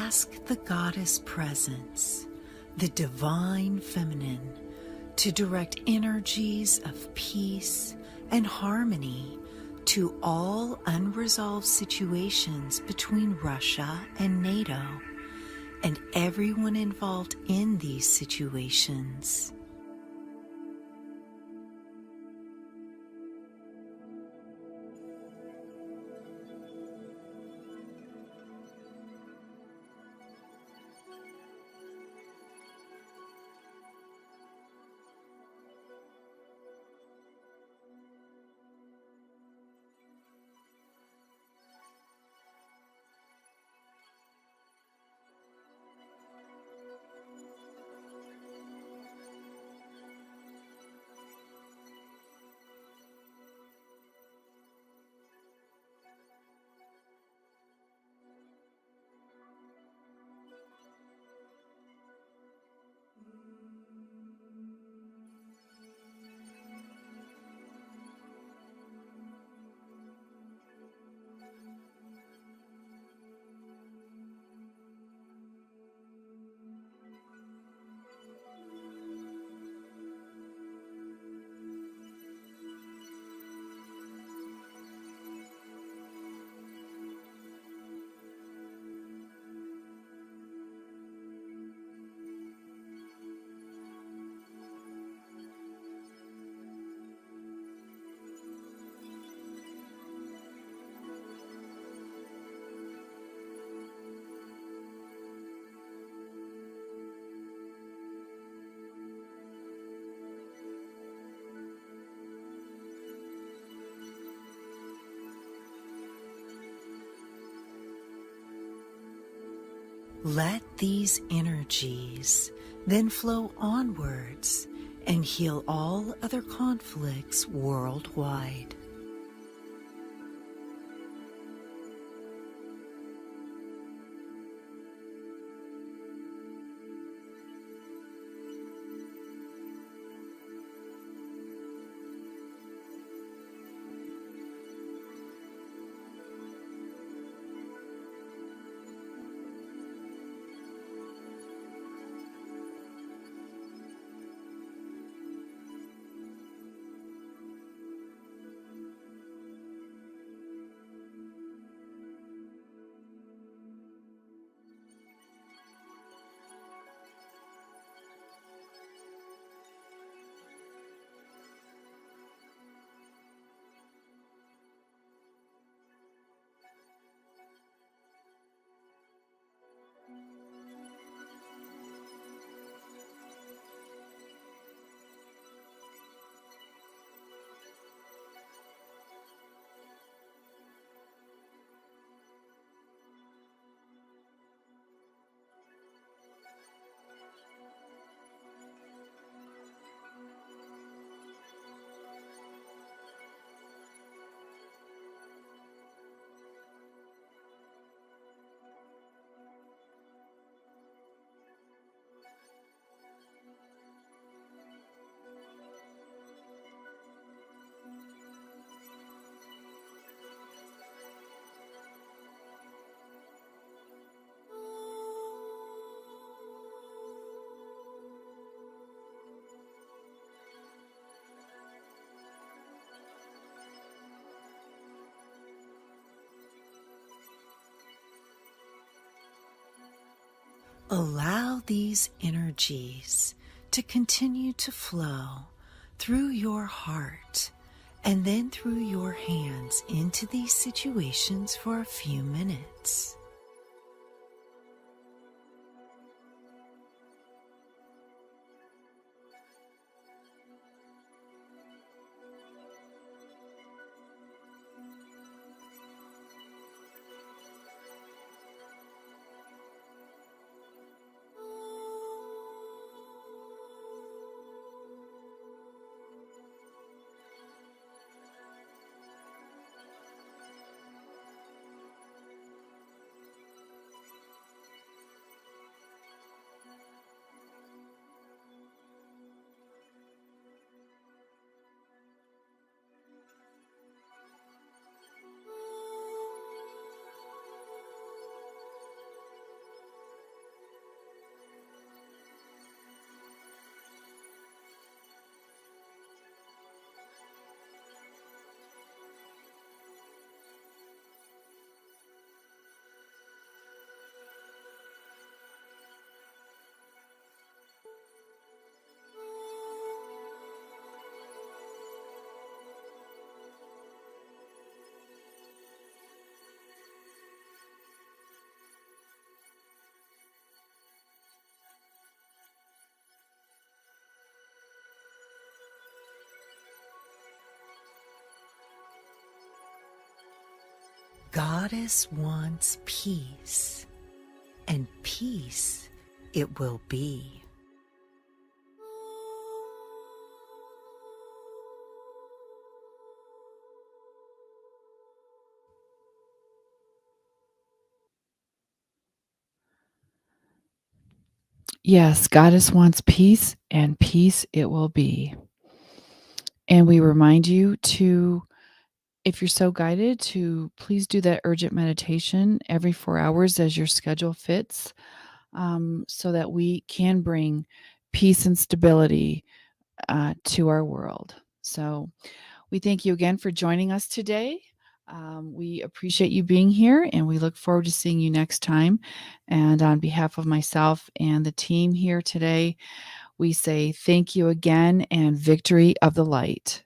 ask the goddess presence, the divine feminine, to direct energies of peace and harmony to all unresolved situations between Russia and NATO and everyone involved in these situations. Let these energies then flow onwards and heal all other conflicts worldwide. Allow these energies to continue to flow through your heart and then through your hands into these situations for a few minutes. Goddess wants peace, and peace it will be. Yes, Goddess wants peace, and peace it will be. And we remind you to, if you're so guided, to please do that urgent meditation every 4 hours as your schedule fits, so that we can bring peace and stability to our world. So we thank you again for joining us today. We appreciate you being here, and we look forward to seeing you next time. And on behalf of myself and the team here today, we say thank you again and victory of the light.